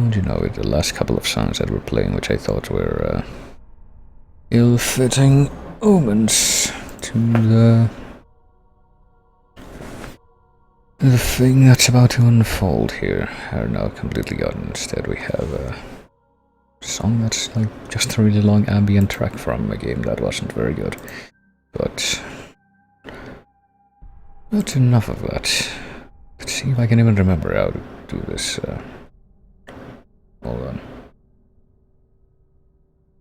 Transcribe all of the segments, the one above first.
And you know, the last couple of songs that we're playing, which I thought were ill-fitting omens to the thing that's about to unfold here, are now completely gone. Instead we have a song that's like just a really long ambient track from a game that wasn't very good. But that's enough of that. Let's see if I can even remember how to do this. Hold on.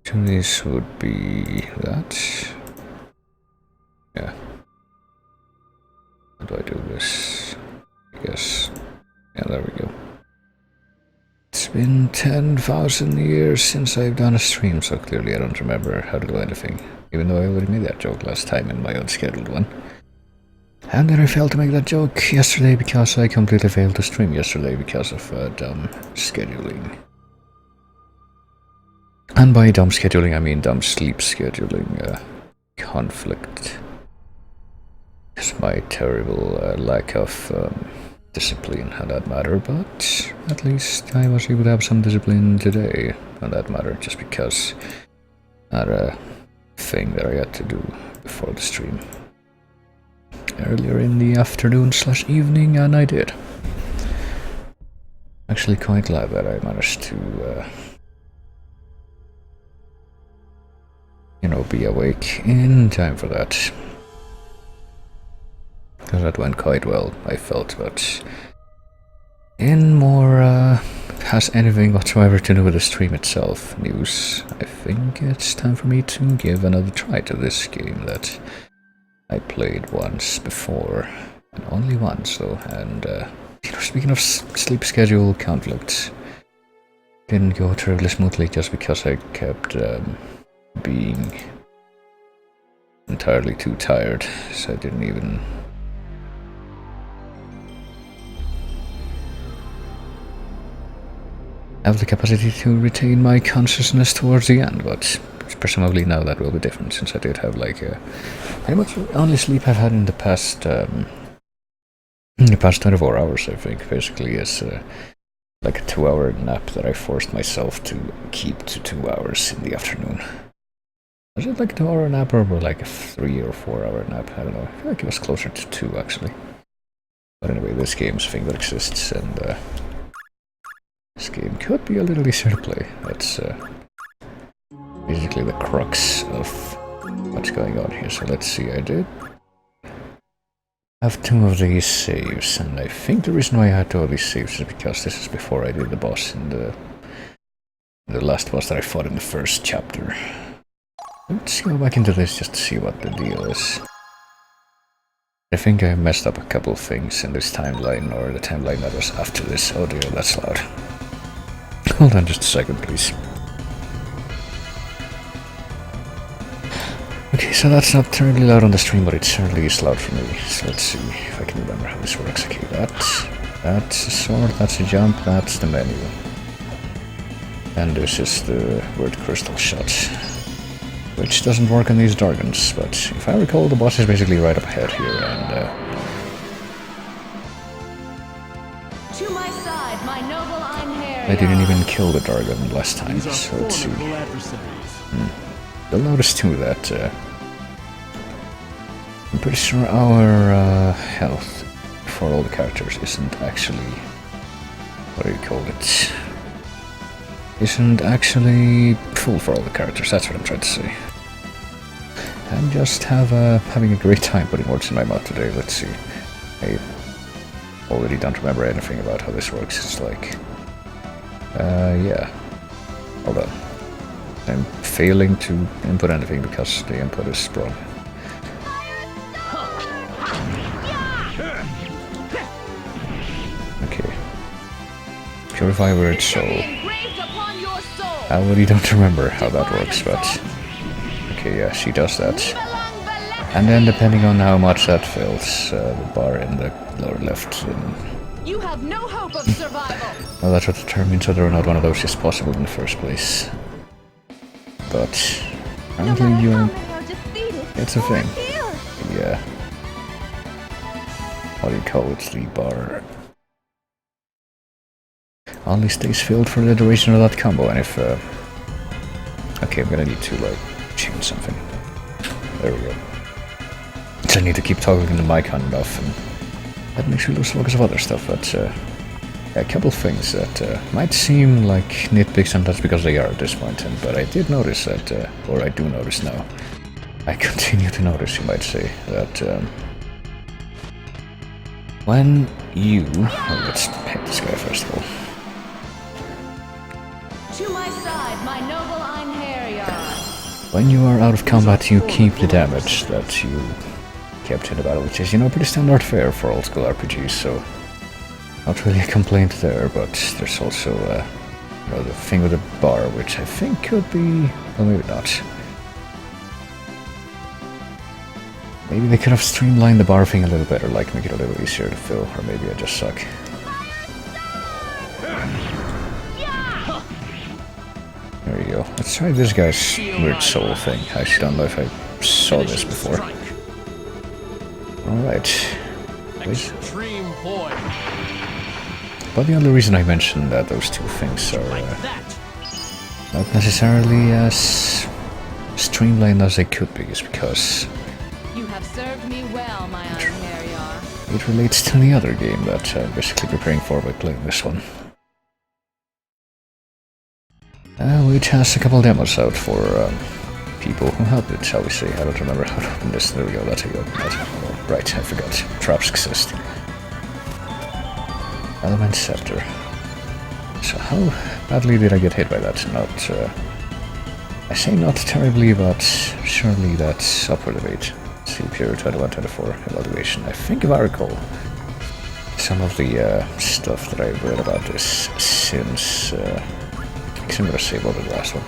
So this would be that. Yeah. How do I do this? I guess. Yeah, there we go. It's been 10,000 years since I've done a stream, so clearly I don't remember how to do anything. Even though I already made that joke last time in my unscheduled one. And then I failed to make that joke yesterday because I completely failed to stream yesterday because of dumb scheduling. And by dumb scheduling I mean dumb sleep scheduling conflict. It's my terrible lack of discipline on that matter, but at least I was able to have some discipline today on that matter, just because I had a thing that I had to do before the stream earlier in the afternoon/evening, and I did. Actually quite glad that I managed to you know, be awake in time for that. Because that went quite well, I felt, but in more has anything whatsoever to do with the stream itself news, I think it's time for me to give another try to this game that I played once before, and only once though, and you know, speaking of sleep schedule conflicts, didn't go terribly smoothly just because I kept being entirely too tired, so I didn't even have the capacity to retain my consciousness towards the end, but presumably now that will be different, since I did have like pretty much the only sleep I've had in the past 24 hours, I think, basically is like a 2-hour nap that I forced myself to keep to 2 hours in the afternoon. Was it like a 2-hour nap or like a 3 or 4-hour nap? I don't know, I feel like it was closer to 2 actually. But anyway, this game's a thing that exists, and this game could be a little easier to play. That's basically the crux of what's going on here. So let's see, I did have 2 of these saves, and I think the reason why I had 2 of these saves is because this is before I did the boss in the last boss that I fought in the first chapter. Let's go back into this just to see what the deal is. I think I messed up a couple of things in this timeline, or the timeline that was after this. Oh dear, that's loud. Hold on just a second, please. Okay, so that's not terribly loud on the stream, but it certainly is loud for me. So let's see if I can remember how this works. Okay, that's a sword, that's a jump, that's the menu. And this is the word crystal shot, which doesn't work on these dragons, but if I recall, the boss is basically right up ahead here, and I didn't even kill the dragon last time, so let's see. You'll notice too that I'm pretty sure our health for all the characters isn't actually, what do you call it? Isn't actually full for all the characters, that's what I'm trying to say. I'm just having a great time putting words in my mouth today. Let's see. I already don't remember anything about how this works. It's like, yeah. Hold on. I'm failing to input anything because the input is wrong. Okay. Purify word soul. I already don't remember how that works, but okay, yeah, she does that. And then depending on how much that fills the bar in the lower left. You have no hope of survival. Well, that's what determines whether or not one of those is possible in the first place. But apparently it's a thing. Yeah. What do you call it? The bar. only stays filled for the duration of that combo, and if... okay, I'm gonna need to, like, change something. There we go. So I need to keep toggling the mic on and off, and that makes me lose focus of other stuff, but... a couple things that might seem like nitpicks, and that's because they are at this point, but I did notice that, or I do notice now, I continue to notice, you might say, that when you... oh, let's hit this guy first of all. To my side, my noble Einherjar. When you are out of combat, you keep the damage that you kept in the battle, which is, you know, pretty standard fare for old school RPGs, so... not really a complaint there, but there's also, you know, the thing with the bar, which I think could be... well, maybe not. Maybe they could have streamlined the bar thing a little better, like make it a little easier to fill, or maybe I just suck. There you go. Let's try this guy's weird soul thing. I actually don't know if I saw this before. Alright. But the only reason I mentioned that those two things are not necessarily as streamlined as they could be is because You have served me well, my Einherjar. it relates to the other game that I'm basically preparing for by playing this one. Which has a couple demos out for people who helped it, shall we say. I don't remember how to open this. There we go, that's how you open that. Oh, right, I forgot. Traps exist. Element Scepter. So how badly did I get hit by that? Not, I say not terribly, but surely that's up for debate. Let's see, period 21-24 evaluation. I think if I recall some of the stuff that I've read about this since, I guess I'm gonna save over the last one.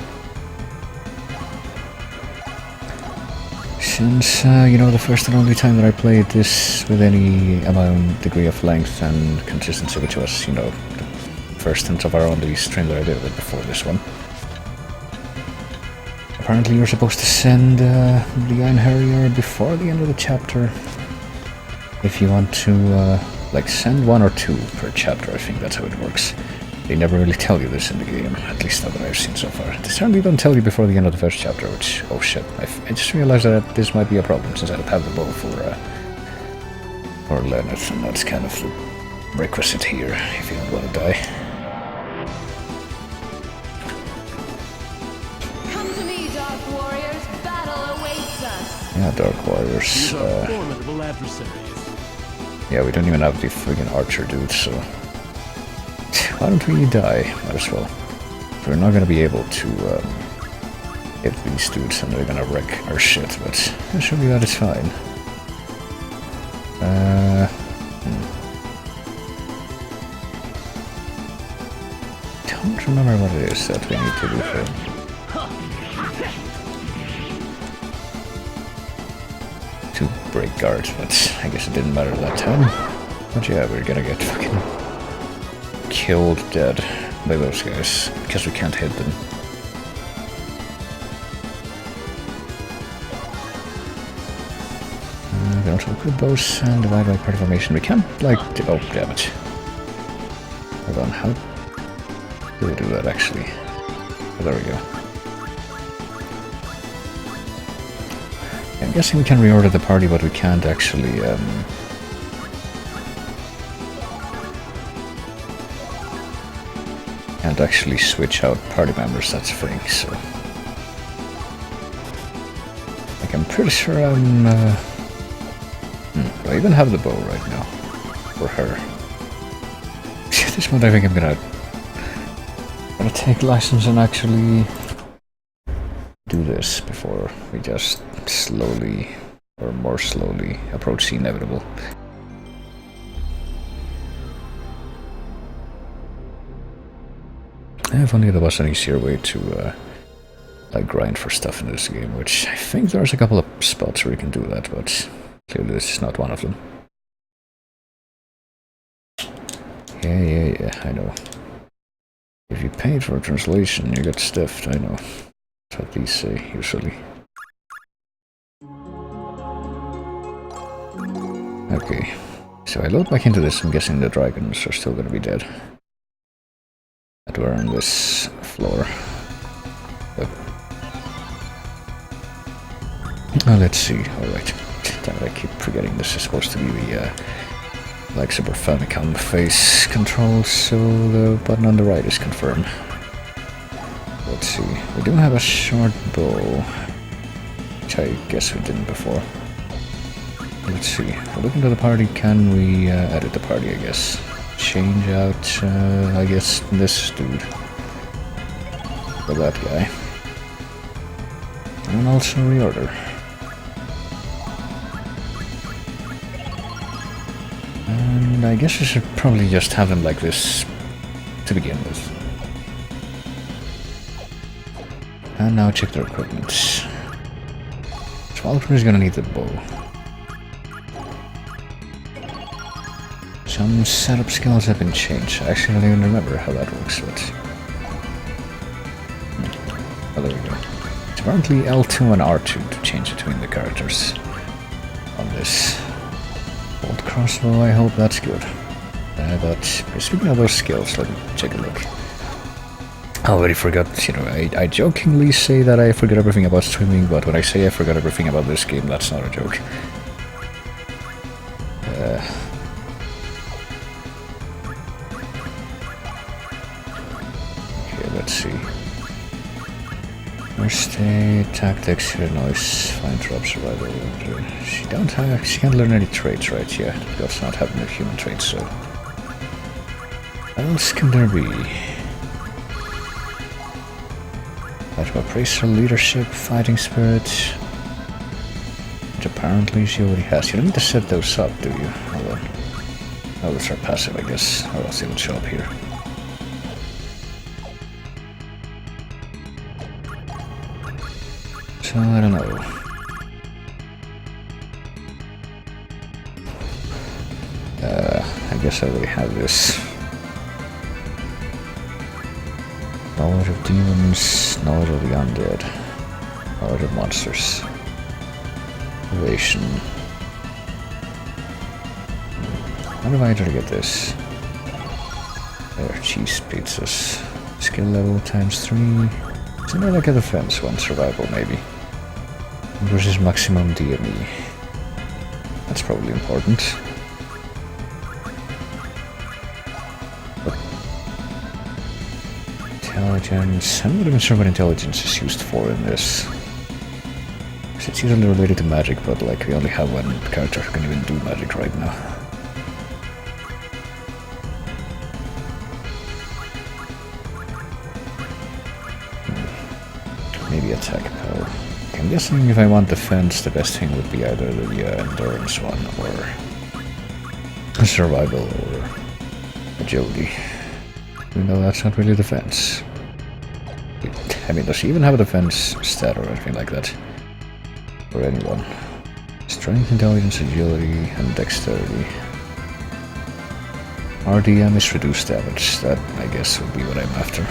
Since, you know, the first and only time that I played this with any amount degree of length and consistency, which was, you know, the first hint of our only stream that I did with before this one. Apparently you're supposed to send the Einherjar before the end of the chapter. If you want to, like, send one or two per chapter, I think that's how it works. They never really tell you this in the game, at least not that I've seen so far. They certainly don't tell you before the end of the first chapter, which, oh shit, I just realized that this might be a problem, since I don't have the bow for Lenneth, and that's kind of the requisite here, if you don't want to die. Come to me, Dark Warriors. Battle awaits us. Yeah, Dark Warriors. These are formidable adversaries. Yeah, we don't even have the friggin' archer dude, so... why don't we die? Might as well. We're not gonna be able to hit these dudes and they're gonna wreck our shit, but it should be that it's fine. Don't remember what it is that we need to do for to break guard, but I guess it didn't matter that time. But yeah, we're gonna get fucking killed dead by those guys because we can't hit them. We can also equip those and divide by party formation. We can't, like, oh damn it. Hold on, how do we do that actually? Oh, there we go. I'm guessing we can reorder the party, but we can't actually switch out party members, that's a thing, so... like, I'm pretty sure I'm, do I even have the bow right now? For her. At this point I think I'm gonna take license and actually do this before we just slowly, or more slowly, approach the inevitable. If only there was an easier way to, like, grind for stuff in this game, which I think there's a couple of spots where you can do that, but clearly this is not one of them. Yeah, I know. If you paid for a translation, you get stuffed, I know. That's what these say, usually. Okay, so I load back into this, I'm guessing the dragons are still gonna be dead. we're on this floor. Yep. Let's see. Alright. Damn it, I keep forgetting this is supposed to be the like Super Famicom face controls, so the button on the right is confirmed. Let's see. We do have a short bow, which I guess we didn't before. Let's see. If we look into the party, can we edit the party, I guess? Change out, I guess, this dude. Or that guy. And also reorder. And I guess we should probably just have them like this to begin with. And now check their equipment. So Valkyrie is gonna need the bow. Some setup skills have been changed. Actually, I don't even remember how that works, but... Oh, there we go. It's apparently L2 and R2 to change between the characters on this. Old crossbow, I hope that's good. But speaking of those skills, let me take a look. I already forgot, you know, I jokingly say that I forget everything about streaming, but when I say I forgot everything about this game, that's not a joke. Okay, let's see. First aid, tactics, hear noise, find trap, survival. She can't learn any traits, right? Yeah, does not have no human traits, so... What else can there be? Praise her leadership, fighting spirit, which apparently she already has. You don't need to set those up, do you? Hold on. Oh, those are passive, I guess, or else they would show up here. So, I don't know. I guess I already have this. Knowledge of demons, knowledge of the undead, knowledge of monsters, innovation. How do I try to get this? There, cheese pizzas. Skill level ×3. Isn't there like a defense one? Survival, maybe. Versus maximum DME. That's probably important. Intelligence. I'm not even sure what intelligence is used for in this. It's usually related to magic, but like we only have one character who can even do magic right now. Maybe attack power. Okay, I'm guessing if I want defense, the best thing would be either the endurance one or survival or agility. Even though that's not really defense. I mean, does she even have a defense stat or anything like that? For anyone. Strength, intelligence, agility, and dexterity. RDM is reduced damage. That, I guess, would be what I'm after.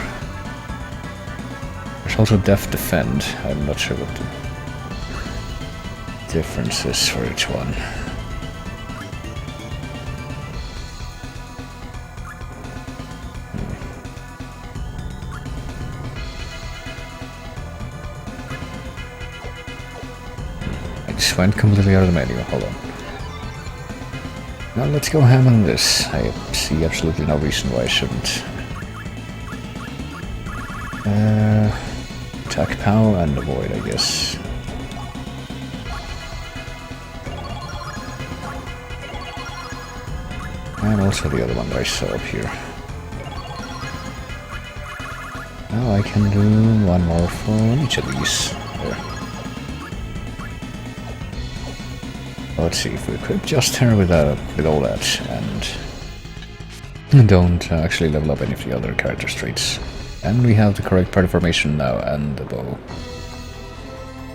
There's also def defend. I'm not sure what the difference is for each one. Went completely out of the menu. Hold on. Now let's go ham on this. I see absolutely no reason why I shouldn't. Attack power and avoid, I guess. And also the other one that I saw up here. Now I can do one more for each of these. There. Let's see if we equip just her with all that and don't actually level up any of the other character traits. And we have the correct party formation now and the bow.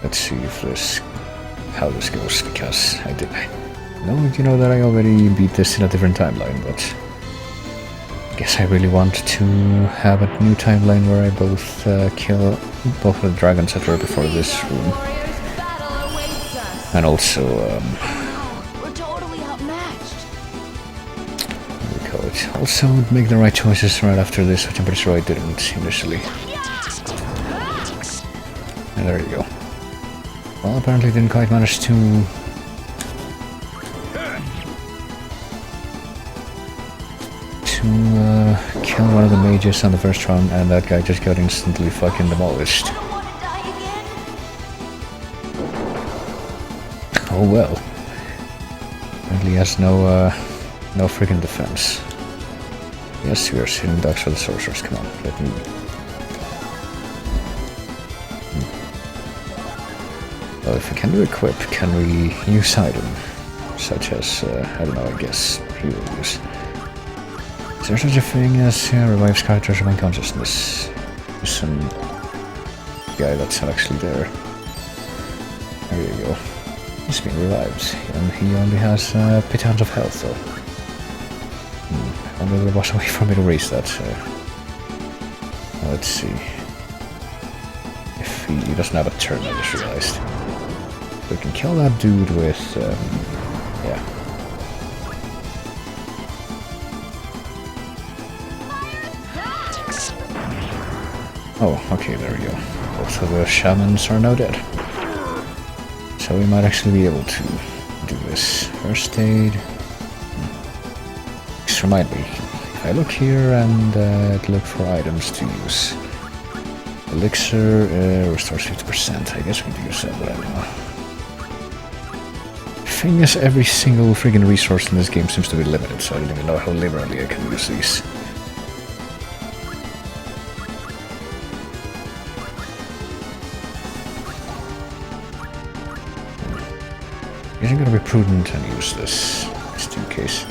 Let's see if how this goes, because I know you know that I already beat this in a different timeline, but I guess I really want to have a new timeline where I both kill both of the dragons that were before this room. And also, We're totally outmatched. what do we call it? But also make the right choices right after this, which I'm pretty sure I didn't initially. And there you go. Well, apparently didn't quite manage to kill one of the mages on the first round, and that guy just got instantly fucking demolished. Oh well. Apparently he has no freaking defense. Yes, we are sitting ducks for the sorcerers. Come on, let me. Well, if we can do equip, can we use item? Such as, I don't know, I guess he will use. Is there such a thing as revives characters of unconsciousness? There's some guy that's not actually there. There you go. He's been revived, and he only has bit tons of health though. I wonder if there was a way for me to raise that. Let's see. If he doesn't have a turn, I just realized. We can kill that dude with, yeah. Oh, okay, there we go. Both of the shamans are now dead. So we might actually be able to do this. First aid. Just remind me, if I look here and look for items to use. Elixir restores 50%. I guess we can use that, but I don't know. The thing is, every single friggin' resource in this game seems to be limited, so I don't even know how liberally I can use these. I think I'm gonna be prudent and use this, just in case.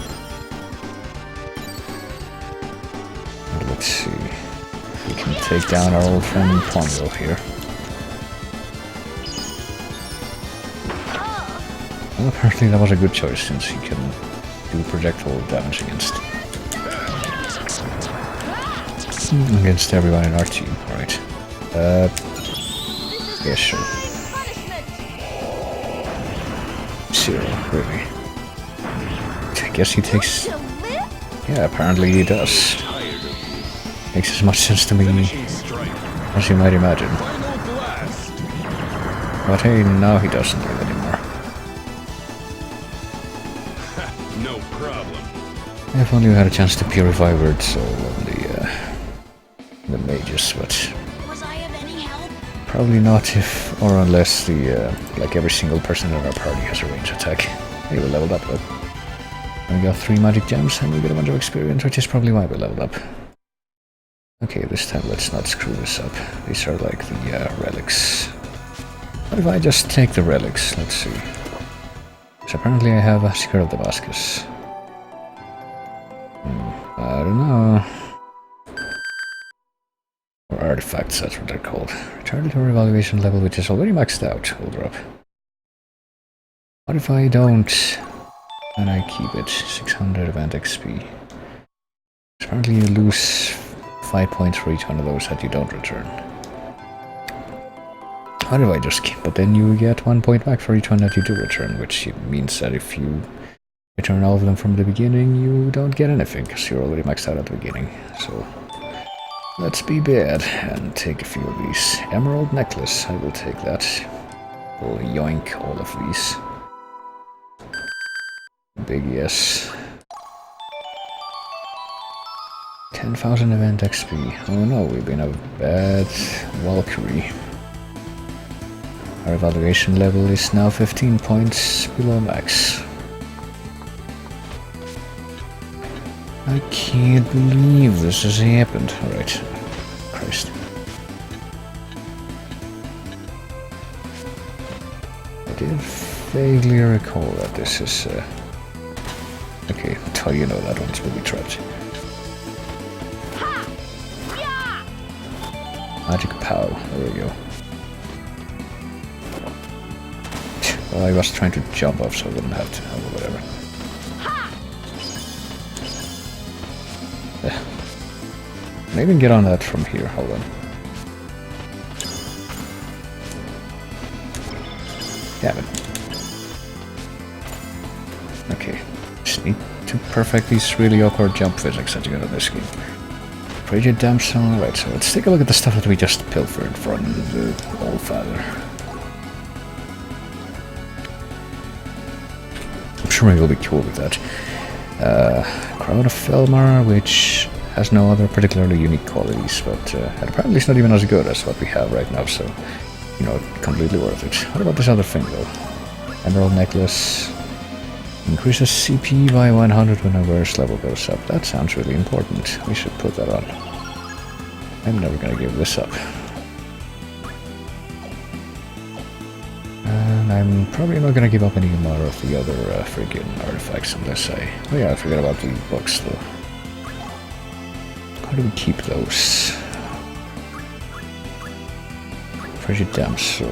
And let's see. We can take down our old friend Pongo here. Well, apparently that was a good choice, since he can do projectile damage against everyone in our team. Alright. Yeah, sure. Zero, really. I guess he takes... Yeah, apparently he does. Makes as much sense to me as you might imagine. But hey, now he doesn't do it anymore. No problem. If only we had a chance to purify words all on the mages, but Was I of any help? probably not if or unless the like every single person in our party has a range attack. Hey, we leveled up though. And we got 3 magic gems and we got a bunch of experience, which is probably why we leveled up. Okay, this time let's not screw this up. These are like the relics. What if I just take the relics? Let's see. So apparently I have a Secret of Damascus. I don't know. Or artifacts, that's what they're called. Return to our evaluation level, which is already maxed out. Hold up. What if I don't? And I keep it. 600 event XP. Apparently you lose 5 points for each one of those that you don't return. What if I just keep? But then you get 1 point back for each one that you do return, which means that if you return all of them from the beginning, you don't get anything, because you're already maxed out at the beginning. So let's be bad and take a few of these. Emerald necklace, I will take that. We'll yoink all of these. Big yes. 10,000 event XP. Oh no, we've been a bad Valkyrie. Our evaluation level is now 15 points below max. I can't believe this has happened. Alright. Christ. I did vaguely recall that this is... Okay, that's how you know that one's will be trapped. Magic pow. There we go. Well, I was trying to jump off so I wouldn't have to. Oh, whatever. Can I even get on that from here? Hold on. Damn it. Okay. Just need to perfect these really awkward jump physics that you got in this game. Frigid Damsel. Right, so let's take a look at the stuff that we just pilfered from the Allfather. I'm sure maybe we'll be cool with that. Crown of Felmar, which has no other particularly unique qualities, but apparently it's not even as good as what we have right now, so, you know, completely worth it. What about this other thing, though? Emerald Necklace increases CP by 100 when a verse level goes up. That sounds really important. We should put that on. I'm never gonna give this up. And I'm probably not gonna give up any more of the other friggin' artifacts unless I... Oh yeah, I forgot about the books, though. How do we keep those? Frigid Damsel.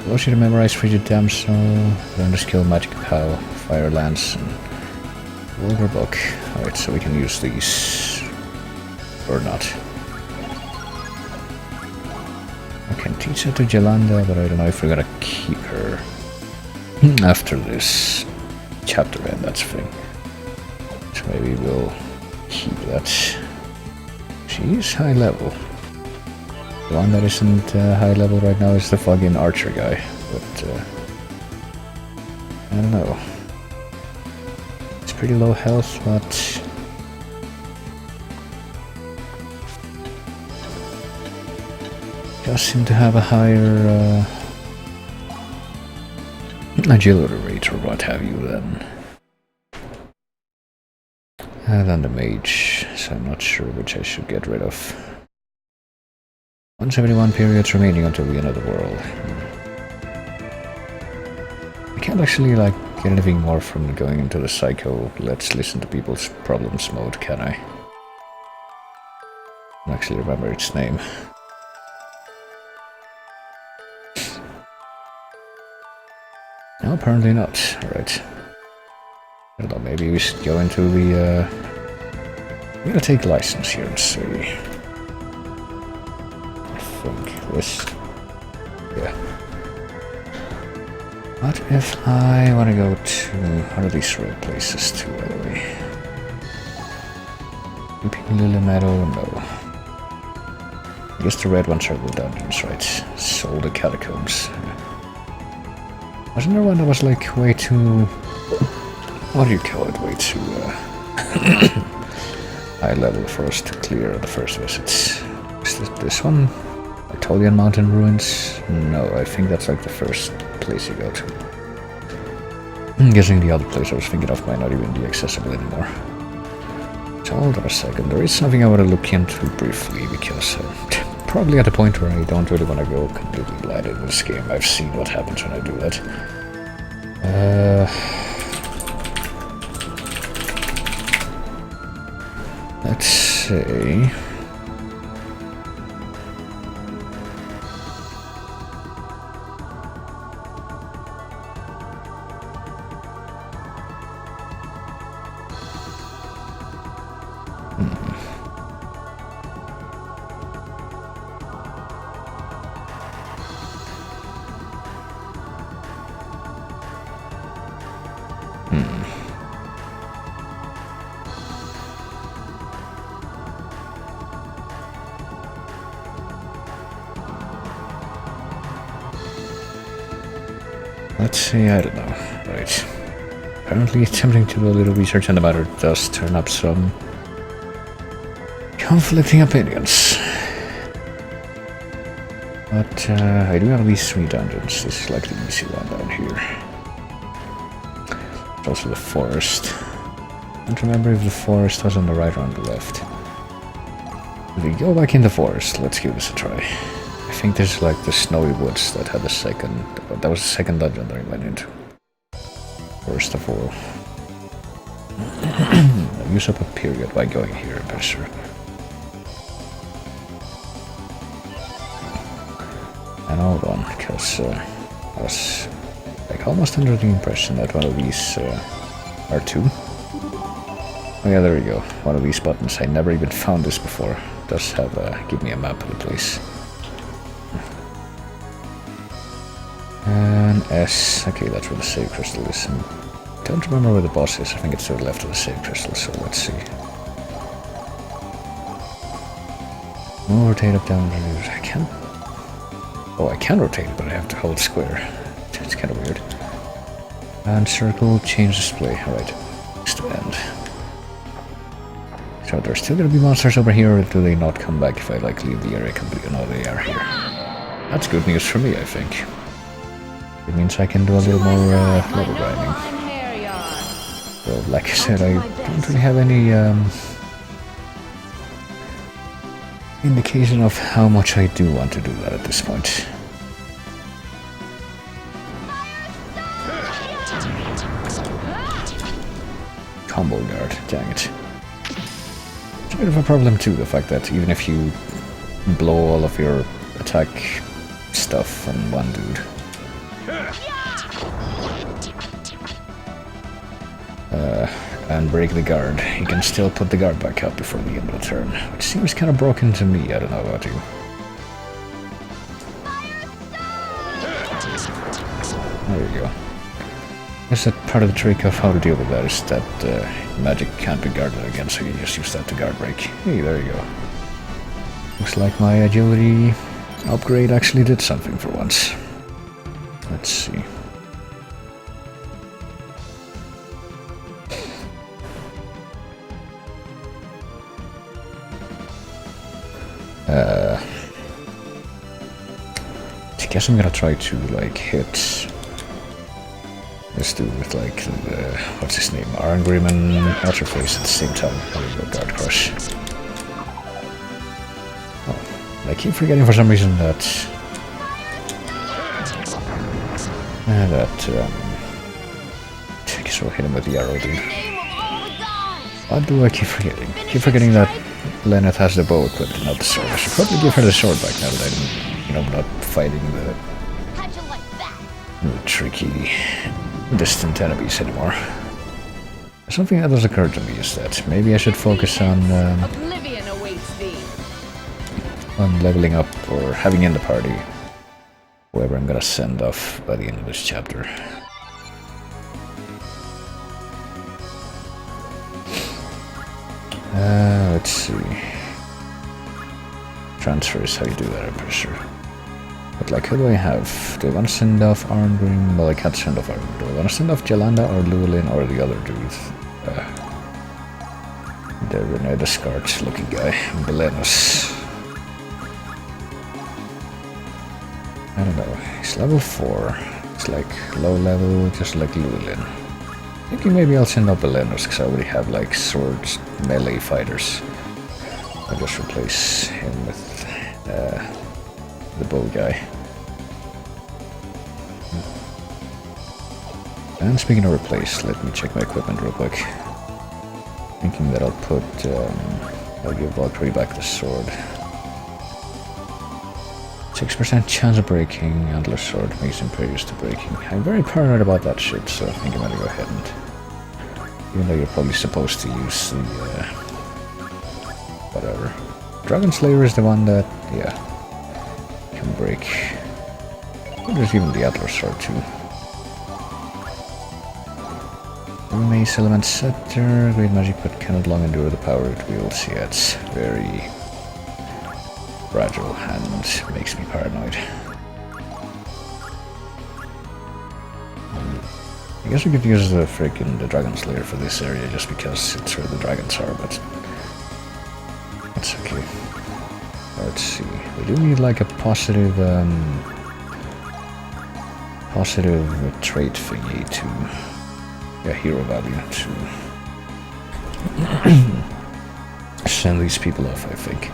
Allows you to memorize Frigid Damsel, learn the skill Magic Pow, Fire Lance, and Vulgar Book. Alright, so we can use these. Or not. I can teach her to Yolanda, but I don't know if we're gonna keep her after this chapter end, that's the thing. So maybe we'll keep that. She is high level. The one that isn't high level right now is the fucking archer guy, but I don't know. It's pretty low health, but does seem to have a higher agility rate or what have you than the mage, so I'm not sure which I should get rid of. 171 periods remaining until the end of the world. I can't actually like get anything more from going into the psycho let's listen to people's problems mode, can I? I don't actually remember its name. No, apparently not. Alright. I don't know, maybe we should go into the I'm gonna take license here and see. This. Yeah. What if I want to go to... What are these red places too, by the way? Weeping Lily Meadow? No. I guess the red ones are the dungeons, right? Soul the Catacombs. Wasn't there one that was like way too... What do you call it? Way too... high level for us to clear the first visits. Is this one? Artolian Mountain Ruins? No, I think that's like the first place you go to. I'm guessing the other place I was thinking of might not even be accessible anymore. So hold on a second, there is something I want to look into briefly, because I'm probably at a point where I don't really want to go completely blind in this game. I've seen what happens when I do that. Let's see... Let's see, I don't know. Right. Apparently attempting to do a little research on the matter does turn up some conflicting opinions. But I do have these 3 dungeons. This is like the easy one down here. There's also the forest. I don't remember if the forest was on the right or on the left. If we go back in the forest, let's give this a try. I think this is like the snowy woods that had the second... That was the second dungeon that I went into. First of all. I use up a period by going here, I'm pretty sure. And hold on, because I was like almost under the impression that one of these are 2. Oh yeah, there we go. One of these buttons. I never even found this before. Does have give me a map of the place. And S. Okay, that's where the save crystal is. And Don't remember where the boss is. I think it's to the left of the save crystal, so let's see. Oh, rotate up, down. I can't. Oh, I can rotate it, but I have to hold square. It's kind of weird. And circle, change display. Alright, next to end. So there's still gonna be monsters over here, or do they not come back if I like leave the area completely? No, they are here. That's good news for me, I think. It means I can do a little more level grinding. Well, like I said, I don't really have any indication of how much I do want to do that at this point. Combo guard, dang it. It's a bit of a problem too, the fact that even if you blow all of your attack stuff on one dude, and break the guard, you can still put the guard back up before the end of the turn, which seems kind of broken to me. I don't know about you. There you go. I guess that part of the trick of how to deal with that is that magic can't be guarded again, so you just use that to guard break. Hey, there you go. Looks like my agility upgrade actually did something for once. Let's see. I guess I'm gonna try to like hit this dude with like what's his name, Arngrim and Outerface at the same time. There we go, guard crush. Oh, I keep forgetting for some reason that I guess we'll hit him with the arrow, dude. What do I keep forgetting? I keep forgetting that Lenneth has the bow equipped and not the sword. I should probably give her the sword back now that I'm not fighting the tricky, distant enemies anymore. Something that has occurred to me is that maybe I should focus on leveling up or having in the party whoever I'm gonna send off by the end of this chapter. Let's see. Transfer is how you do that, I'm pretty sure. But like, who do I have? Do I want to send off Arngrim? Well, I can't send off Arngrim. Do I want to send off Jalanda or Llewellyn or the other dude? The Rene Descartes looking guy. Belenus. I don't know. He's level 4. It's like low level, just like Llewellyn. Thinking maybe I'll send up Belenus because I already have like swords, melee fighters. I'll just replace him with the bow guy. And speaking of replace, let me check my equipment real quick. Thinking that I'll give Valkyrie back the sword. 6% chance of breaking, Antler sword makes impervious to breaking. I'm very paranoid about that shit, so I think I'm gonna go ahead and... Even though you're probably supposed to use the... whatever. Dragon Slayer is the one that, yeah, can break. There's even the Antler sword too. Mace element scepter, great magic but cannot long endure the power it wields. Yeah, it's very fragile and makes me paranoid. I guess we could use the Dragon Slayer for this area just because it's where the dragons are, but that's okay. Let's see. We do need like a positive trait thingy to hero value to send these people off, I think.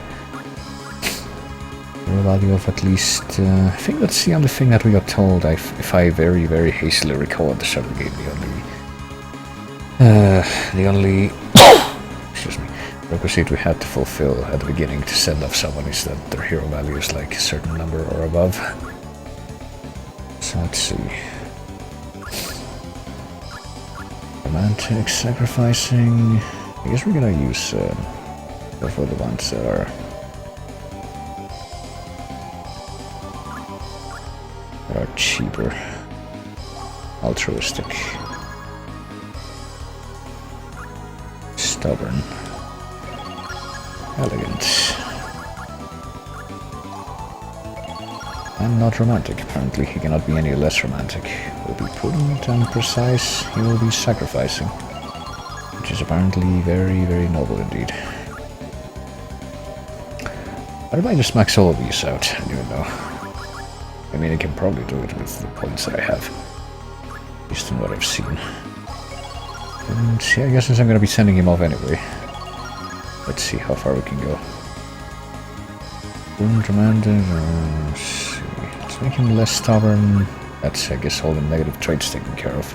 Hero value of at least I think that's the only thing that we got told. If I very, very hastily recall the server game, the only excuse me, requisite we had to fulfill at the beginning to send off someone is that their hero value is like a certain number or above. So let's see. Romantic sacrificing. I guess we're gonna use for the ones that are cheaper. Altruistic. Stubborn. Elegant. And not romantic. Apparently he cannot be any less romantic. Will be prudent and precise. He will be sacrificing. Which is apparently very, very noble indeed. What if I just max all of these out? I don't even know. I mean, I can probably do it with the points that I have. At least in what I've seen. And yeah, I guess since I'm going to be sending him off anyway. Let's see how far we can go. Let's make him less stubborn. That's, I guess, all the negative traits taken care of.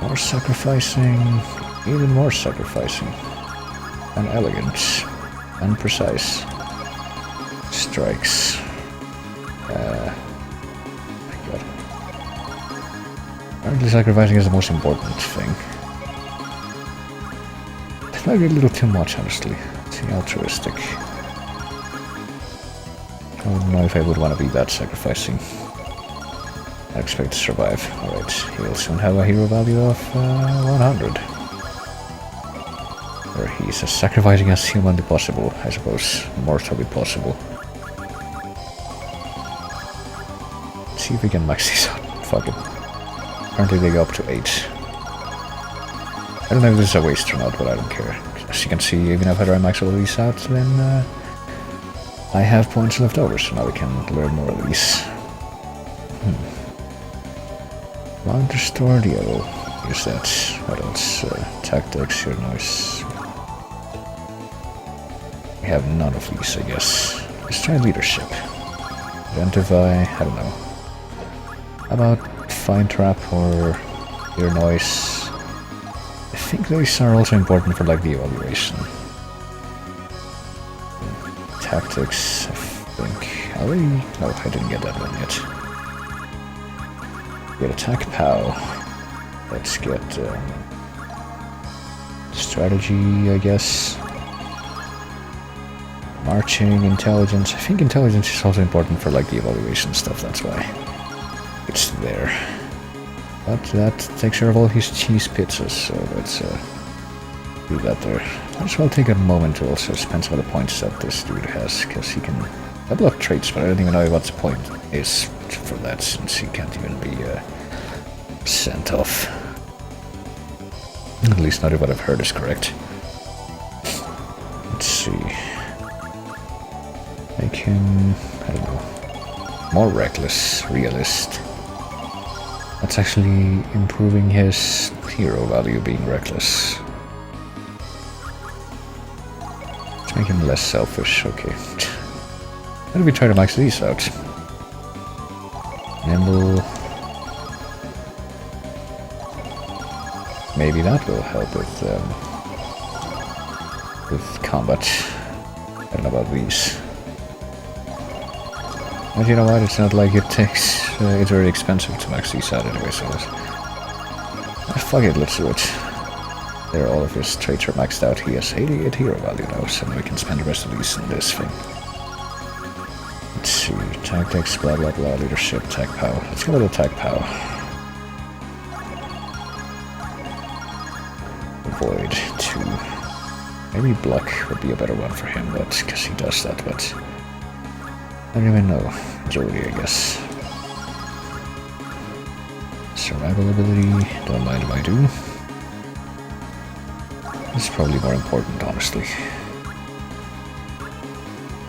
More sacrificing. Even more sacrificing. And elegant. And precise. Strikes. My god. Apparently sacrificing is the most important thing. It might be a little too much, honestly. It's altruistic. I don't know if I would want to be that sacrificing. I expect to survive. Alright, he will soon have a hero value of 100. Where he's as sacrificing as humanly possible, I suppose. Mortally possible. Let's see if we can max these out. Fuck it. Apparently they go up to 8. I don't know if this is a waste or not, but I don't care. As you can see, even after I max all of these out, then I have points left over, so now we can learn more of these. Mount Restore Diablo. Use that. What else? Tactics, your noise. We have none of these, I guess. Let's try leadership. Identify, I don't know. How about Find Trap or your noise? I think these are also important for like the evaluation. Tactics, I think. No, I didn't get that one yet. Get attack POW. Let's get strategy, I guess. Marching, intelligence. I think intelligence is also important for like the evaluation stuff, that's why it's there. But that takes care of all his cheese pizzas, so let's do that there. Might as well take a moment to also spend some of the points that this dude has, because he can level up traits, but I don't even know what the point is for that, since he can't even be sent off. At least not if what I've heard is correct. Let's see. Make him, I don't know, more reckless, realist. That's actually improving his hero value, being reckless. Let's make him less selfish, okay. How do we try to max these out? Nimble. Maybe that will help with combat. I don't know about these. But you know what, it's not like it takes... it's very expensive to max these out anyway, so... fuck it, let's do it. There, all of his traits are maxed out. He has 88 hero value now, so we can spend the rest of these in this thing. Let's see, tactics, blah blah blah, leadership, attack POW. Let's go with attack POW. Avoid 2. Maybe block would be a better one for him, but because he does that, but... I don't even know. Agility, I guess. Survival ability, don't mind if I do. This is probably more important, honestly.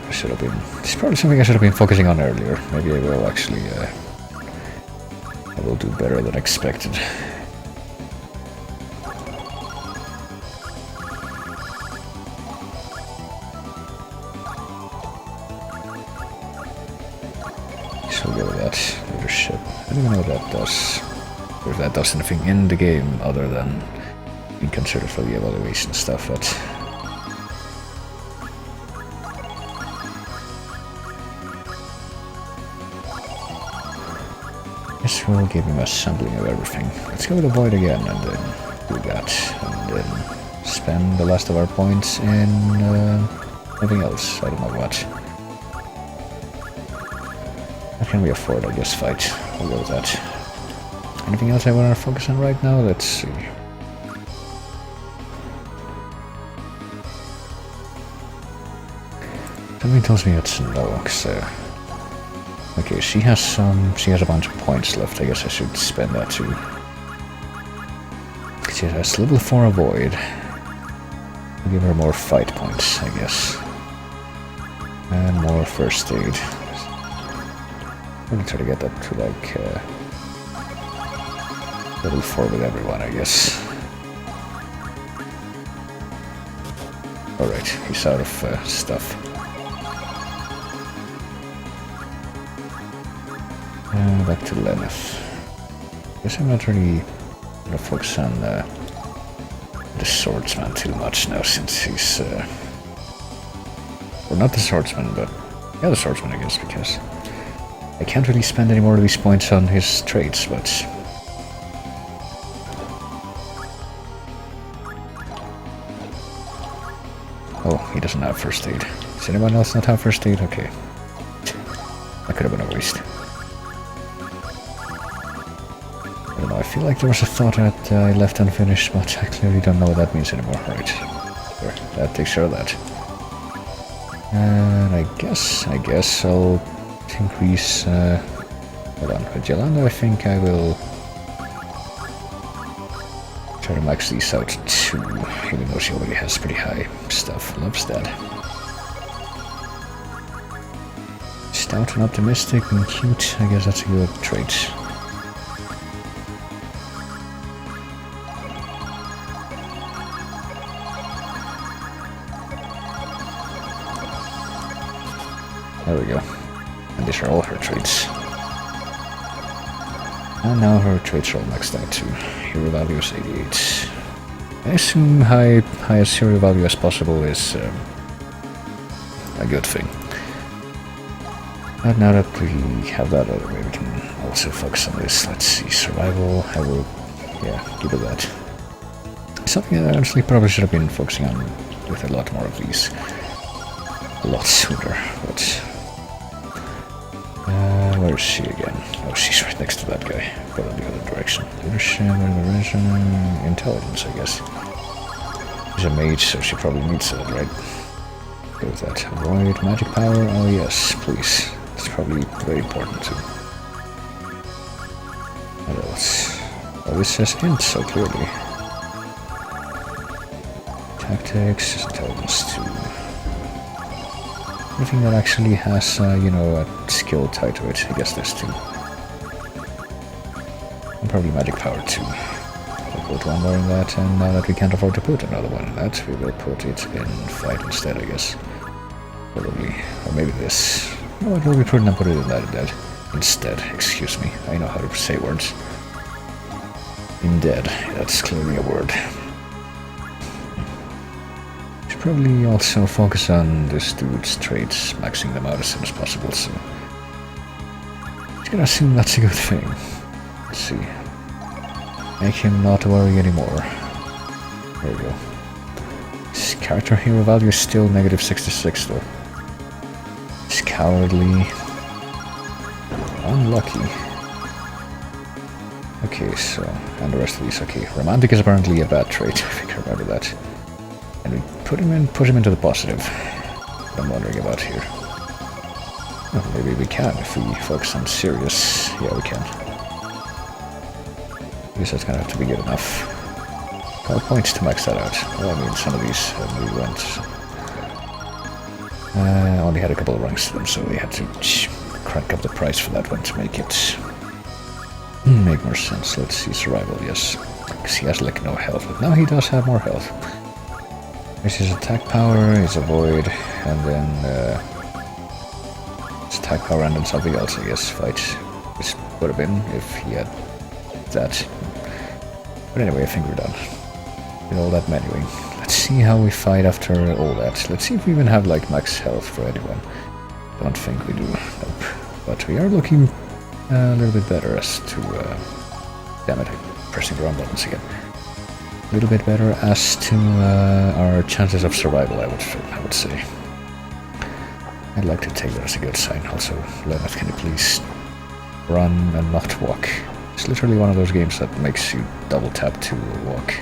I should have been... It's probably something I should have been focusing on earlier. Maybe I will actually... I will do better than expected. So we'll go with that. Leadership. I don't even know what that does. Or if that does anything in the game other than being considered for the evaluation stuff, but... This will give him a sampling of everything. Let's go with Avoid again and then do that. And then spend the last of our points in anything else. I don't know what. What can we afford? I guess fight. We'll go with that. Anything else I want to focus on right now? Let's see. Something tells me it's no, so... Okay, she has a bunch of points left. I guess I should spend that too. She has level 4 avoid. I'll give her more fight points, I guess. And more first aid. I'm gonna try to get that to like level 4 with everyone, I guess. Alright, he's out of stuff. Back to Lenneth. Guess I'm not really gonna focus on the swordsman too much now, since he's well, not the swordsman, but yeah, the swordsman, I guess, because I can't really spend any more of these points on his traits, but oh, he doesn't have first aid. Does anyone else not have first aid? Okay, that could have been a waste. I don't know, I feel like there was a thought that I left unfinished, but I clearly don't know what that means anymore. Right, there, that takes care of that. And I guess I'll increase, hold on, with Yolanda I think I will try to max these out too, even though she already has pretty high stuff. Loves that. Stout and optimistic and cute, I guess that's a good trait. There we go. And these are all her traits. And now her traits are all maxed out too. Hero value is 88. I assume highest hero value as possible is a good thing. And now that we have that out of the way, we can also focus on this. Let's see, survival, I will, yeah, give it that. Something that I honestly probably should have been focusing on with a lot more of these. A lot sooner, but... where is she again? Oh, she's right next to that guy, but in the other direction. Leadership, intelligence, I guess. She's a mage, so she probably needs that, right? Go with that. Avoid magic power? Oh yes, please. It's probably very important too. What else? Oh, this says int so clearly. Tactics, intelligence 2. Anything that actually has, you know, a skill tied to it, I guess there's 2. And probably magic power 2. We'll put one more in that, and now that we can't afford to put another one in that, we will put it in fight instead, I guess. Probably. Or maybe this. No, it will be prudent to put it in that instead. Excuse me. I know how to say words. Indeed. That's clearly a word. Should probably also focus on this dude's traits, maxing them out as soon as possible, so... I'm gonna assume that's a good thing. Let's see. Make him not worry anymore. There we go. His character hero value is still negative 66 though. He's cowardly. Unlucky. Okay, so, and the rest of these, okay. Romantic is apparently a bad trait, I think I remember that. And we push him into the positive. What I'm wondering about here. Oh, maybe we can if we focus on serious. Yeah, we can. I guess that's gonna have to be good enough. 5 points to max that out. Well, I mean, some of these we went... only had a couple of ranks to them, so we had to crank up the price for that one to make it make more sense. Let's see, survival, yes. Because he has like no health, but now he does have more health. This is attack power, his avoid, and then his attack power and then something else, I guess. Fight, which would have been if he had that. But anyway, I think we're done. With all that menuing. Let's see how we fight after all that. Let's see if we even have like max health for anyone. Don't think we do. Nope. But we are looking a little bit better as to... damn it, I'm pressing the wrong buttons again. A little bit better as to our chances of survival, I would say. I'd like to take that as a good sign. Also, Lenneth, can you please run and not walk? It's literally one of those games that makes you double tap to walk.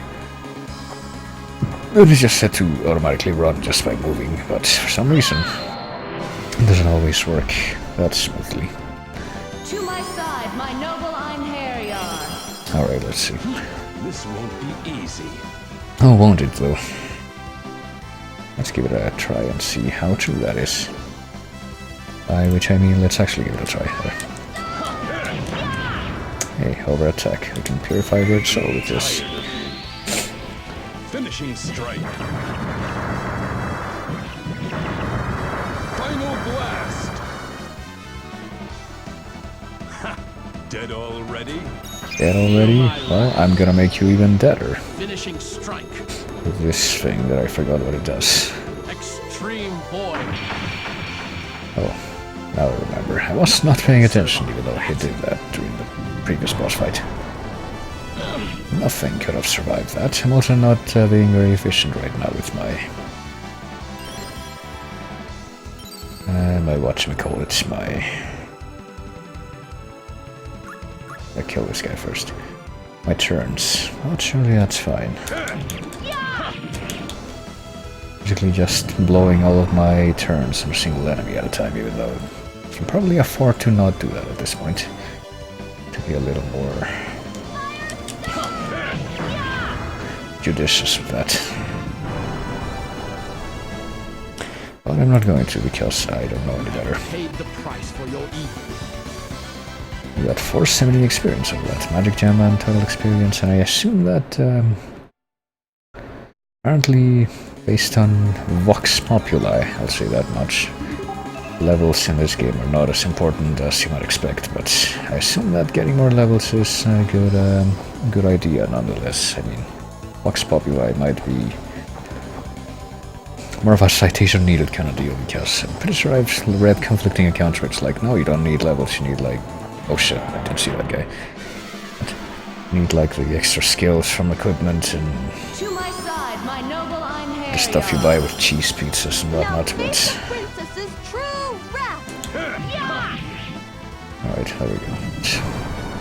It is just set to automatically run just by moving, but for some reason It doesn't always work that smoothly. To my side, my noble Einherjar. Alright, let's see. This won't be easy. Oh, won't it though? Let's give it a try and see how true that is. By which I mean, let's actually give it a try. Hey, over attack. We can purify Red Soul with this. Finishing strike. Final blast. Ha! Dead already? Dead already? Well, I'm gonna make you even deader. Finishing strike. With this thing that I forgot what it does. Extreme void. Oh, now I remember. I was not paying attention even though he did that during the previous boss fight. Nothing could have survived that. I'm also not being very efficient right now with my whatchamacallit, I kill this guy first. My turns. Well, surely that's fine. Basically just blowing all of my turns on a single enemy at a time, even though I can probably afford to not do that at this point. To be a little more judicious with that. But I'm not going to because I don't know any better. Paid the price for your evil. We got 470 experience of that. Magic Gem and total experience, and I assume that apparently based on Vox Populi, I'll say that much. Levels in this game are not as important as you might expect, but I assume that getting more levels is a good idea nonetheless. I mean, Vox Populi might be more of a citation needed kind of deal, because I'm pretty sure I've read conflicting accounts where it's like, no, you don't need levels, you need like, oh shit, I didn't see that guy. But you need like the extra skills from equipment and To my side, my noble Einherjar. the stuff you buy with cheese pizzas and whatnot, but... Princess's true wrath. Alright, there we go.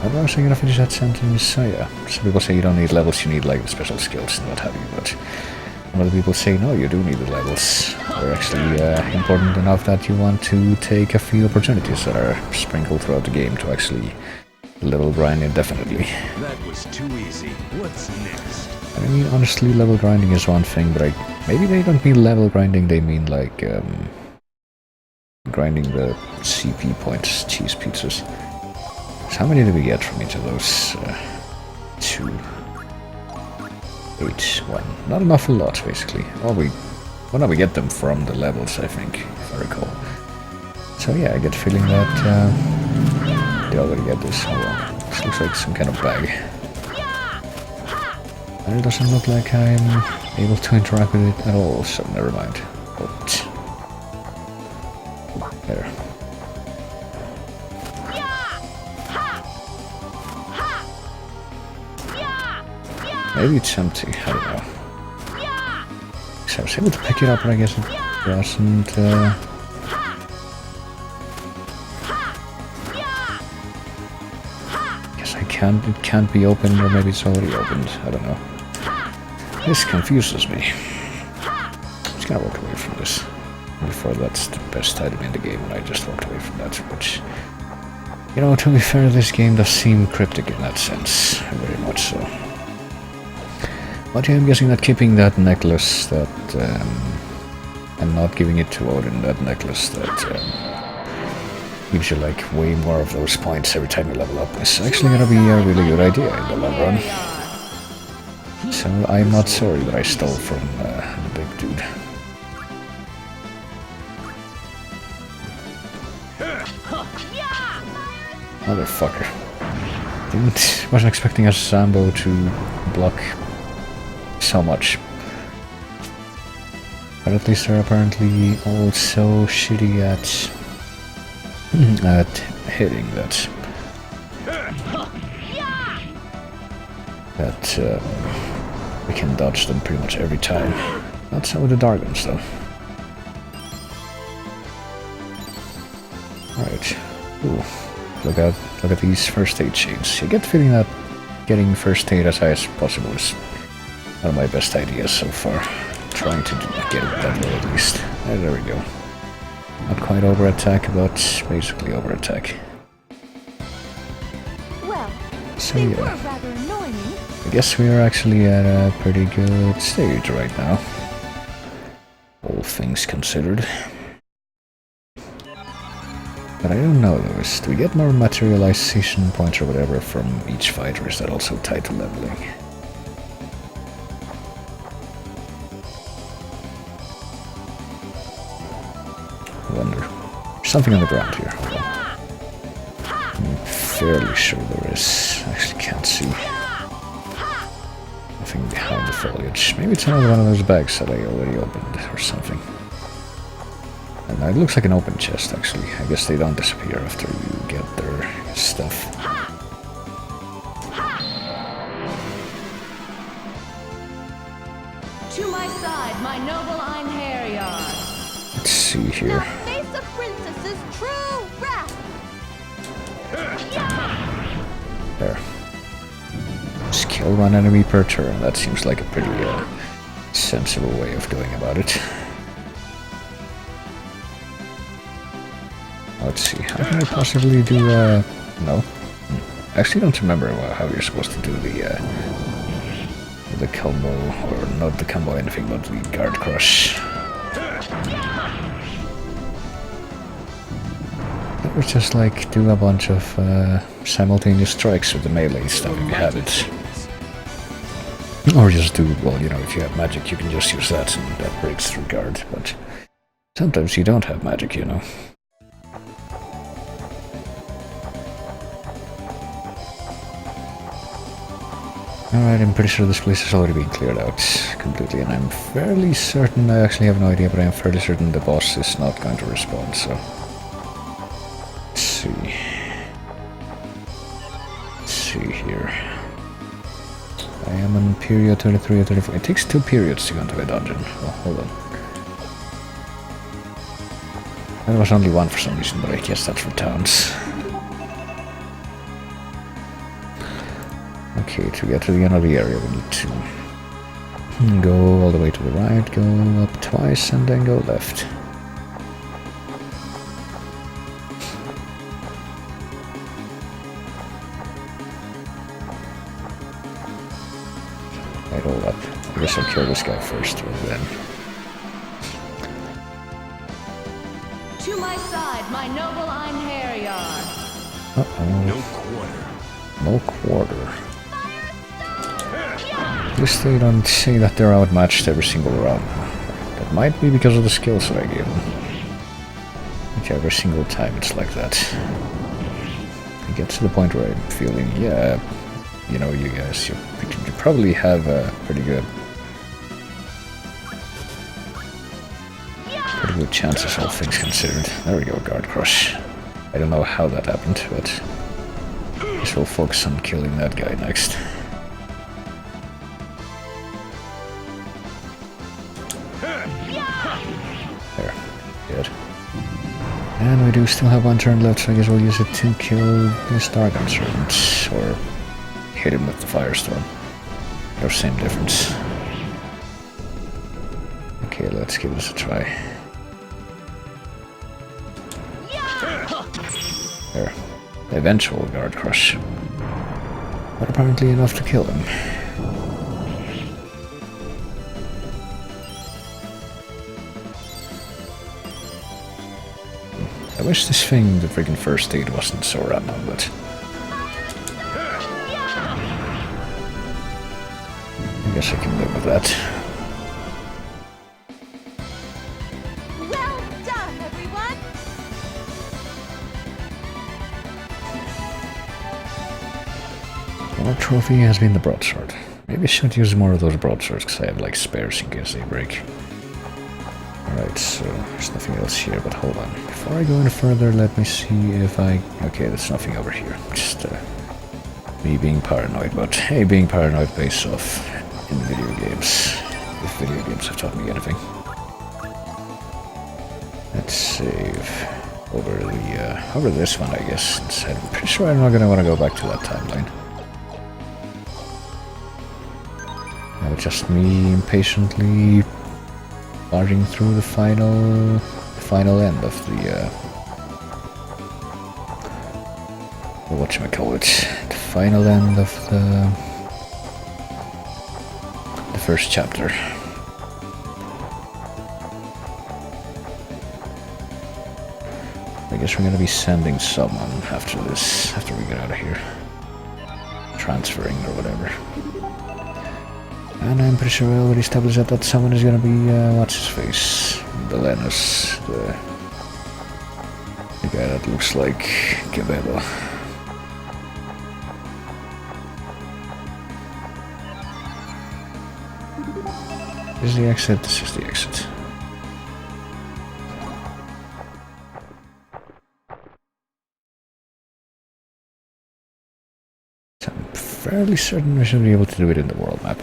How was I gonna finish that sentence? Oh yeah, some people say you don't need levels, you need like the special skills and what have you, but other people say no, you do need the levels. They're actually important enough that you want to take a few opportunities that are sprinkled throughout the game to actually level grind indefinitely. That was too easy. What's next? I mean, honestly, level grinding is one thing, but maybe they don't mean level grinding, they mean like grinding the CP points, cheese pizzas. So how many did we get from each of those? 2, 8, 1. Not an awful lot, basically. Well, no, we get them from the levels, I think, if I recall. So yeah, I get the feeling that they already get this. Oh well, this looks like some kind of bag. And it doesn't look like I'm able to interact with it at all, so never mind. But there. Maybe it's empty, I don't know. So I was able to pick it up, but I guess it doesn't... Guess it can't be opened, or maybe it's already opened, I don't know. This confuses me. I'm just gonna walk away from this. Before that's the best item in the game, and I just walked away from that, which... You know, to be fair, this game does seem cryptic in that sense, very much so. But yeah, I'm guessing that keeping that necklace that, and not giving it to Odin, that necklace that gives you like way more of those points every time you level up is actually gonna be a really good idea in the long run. So I'm not sorry that I stole from the big dude. Motherfucker. Wasn't expecting a Sambo to block so much. But at least they're apparently all so shitty at hitting that we can dodge them pretty much every time. Not so with the Dargons though. Alright. Ooh. Look at these first aid shades. You get the feeling that getting first aid as high as possible is one of my best ideas so far. Trying to get it that way at least. There we go. Not quite over attack, but basically over attack. Well, So they were yeah, rather annoying. I guess we are actually at a pretty good stage right now. All things considered. But I don't know though, do we get more materialization points or whatever from each fight, or is that also tied to leveling? I wonder. There's something on the ground here. I'm fairly sure there is. I actually can't see. Nothing behind the foliage. Maybe it's another one of those bags that I already opened or something. And it looks like an open chest actually. I guess they don't disappear after you get their stuff. To my side, my noble Einherjar. Let's see here. Face a princess's true wrath. There. Just kill one enemy per turn. That seems like a pretty sensible way of going about it. Let's see, how can I possibly do, no. I actually don't remember how you're supposed to do the combo, or not the combo anything, but the guard crush. That was just like do a bunch of simultaneous strikes with the melee stuff if you have it. Or just do, well, you know, if you have magic you can just use that and that breaks through guard, but sometimes you don't have magic, you know. Alright, I'm pretty sure this place has already been cleared out completely, and I'm fairly certain, I actually have no idea, but I'm fairly certain the boss is not going to respond, so... Let's see... Let's see here... I am on period 33 or 34, it takes 2 periods to go into a dungeon. Oh, hold on. There was only 1 for some reason, but I guess that's for towns. Okay, to get to the end of the area we need to go all the way to the right, go up twice, and then go left. Right, hold up. I guess I'll kill this guy first, and then... To my side, my noble Einherjar. Uh-oh. No quarter. No quarter. At least they don't say that they're outmatched every single round. That might be because of the skills that I gave them. Like every single time it's like that. It gets to the point where I'm feeling, yeah, you know, you guys, you probably have a pretty good chances, all things considered. There we go, guard crush. I don't know how that happened, but I guess we'll focus on killing that guy next. There. Good. And we do still have 1 turn left, so I guess we'll use it to kill this Dargon Servant, or hit him with the Firestorm. No same difference. Okay, let's give this a try. There. Eventual guard crush. But apparently enough to kill him. I wish this thing, the freaking first aid, wasn't so random, but... I guess I can live with that. Well done, everyone! Our trophy has been the broadsword. Maybe I should use more of those broadswords, because I have like spares in case they break. Alright, so there's nothing else here, but hold on. Before I go any further, let me see if I... Okay, there's nothing over here. Just me being paranoid, but hey, being paranoid pays off in video games. If video games have taught me anything. Let's save over this one, I guess. I'm pretty sure I'm not gonna want to go back to that timeline. Now just me impatiently barging through the final final end of the whatchamacallit, the final end of the first chapter. I guess we're gonna be sending someone after this, after we get out of here. Transferring or whatever. And I'm pretty sure we already established that someone is gonna be, what's his face? Belenus, the guy that looks like Quevedo. This is the exit, this is the exit. So I'm fairly certain we should be able to do it in the world map.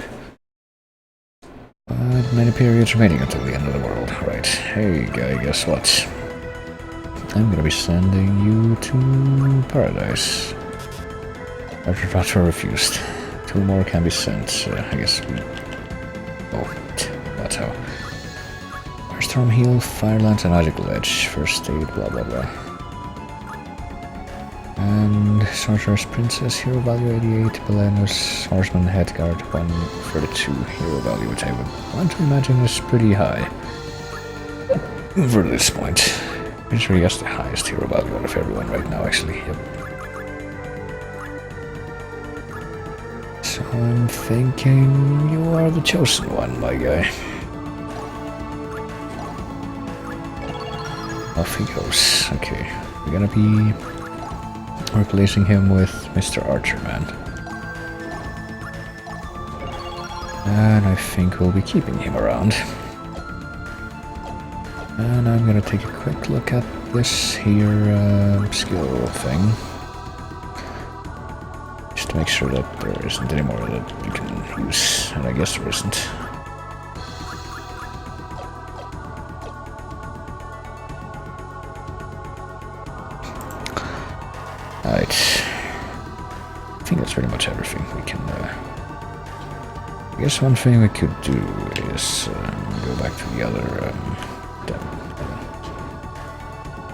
But many periods remaining until the end of the world. Right, hey guy, guess what? I'm gonna be sending you to Paradise. After transfer refused. 2 more can be sent, I guess we... Oh, that's how. Storm Heal, Firelands and Magical Edge. First aid, blah blah blah. And Sorcerer's Princess, hero value 88, Belenus, Horseman, Headguard 132, hero value, which I would want to imagine is pretty high. For this point. I'm sure he has the highest hero value out of everyone right now, actually. Yep. So I'm thinking you are the chosen one, my guy. Off he goes. Okay, we're gonna be replacing him with Mr. Archer Man. And I think we'll be keeping him around. And I'm gonna take a quick look at this here skill thing. Just to make sure that there isn't any more that you can use. And I guess there isn't. Right. I think that's pretty much everything we can... I guess one thing we could do is go back to the other...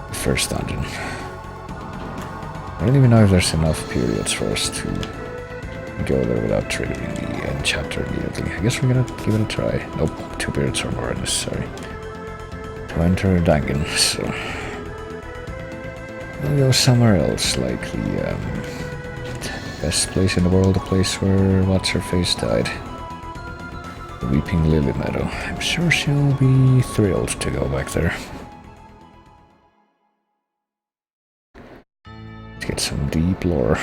the first dungeon. I don't even know if there's enough periods for us to go there without triggering the end chapter immediately. I guess we're gonna give it a try. Nope, 2 periods or more are necessary to enter a dungeon, so... We'll go somewhere else, like the best place in the world, the place where What's-Her-Face died. The Weeping Lily Meadow. I'm sure she'll be thrilled to go back there. Let's get some deep lore.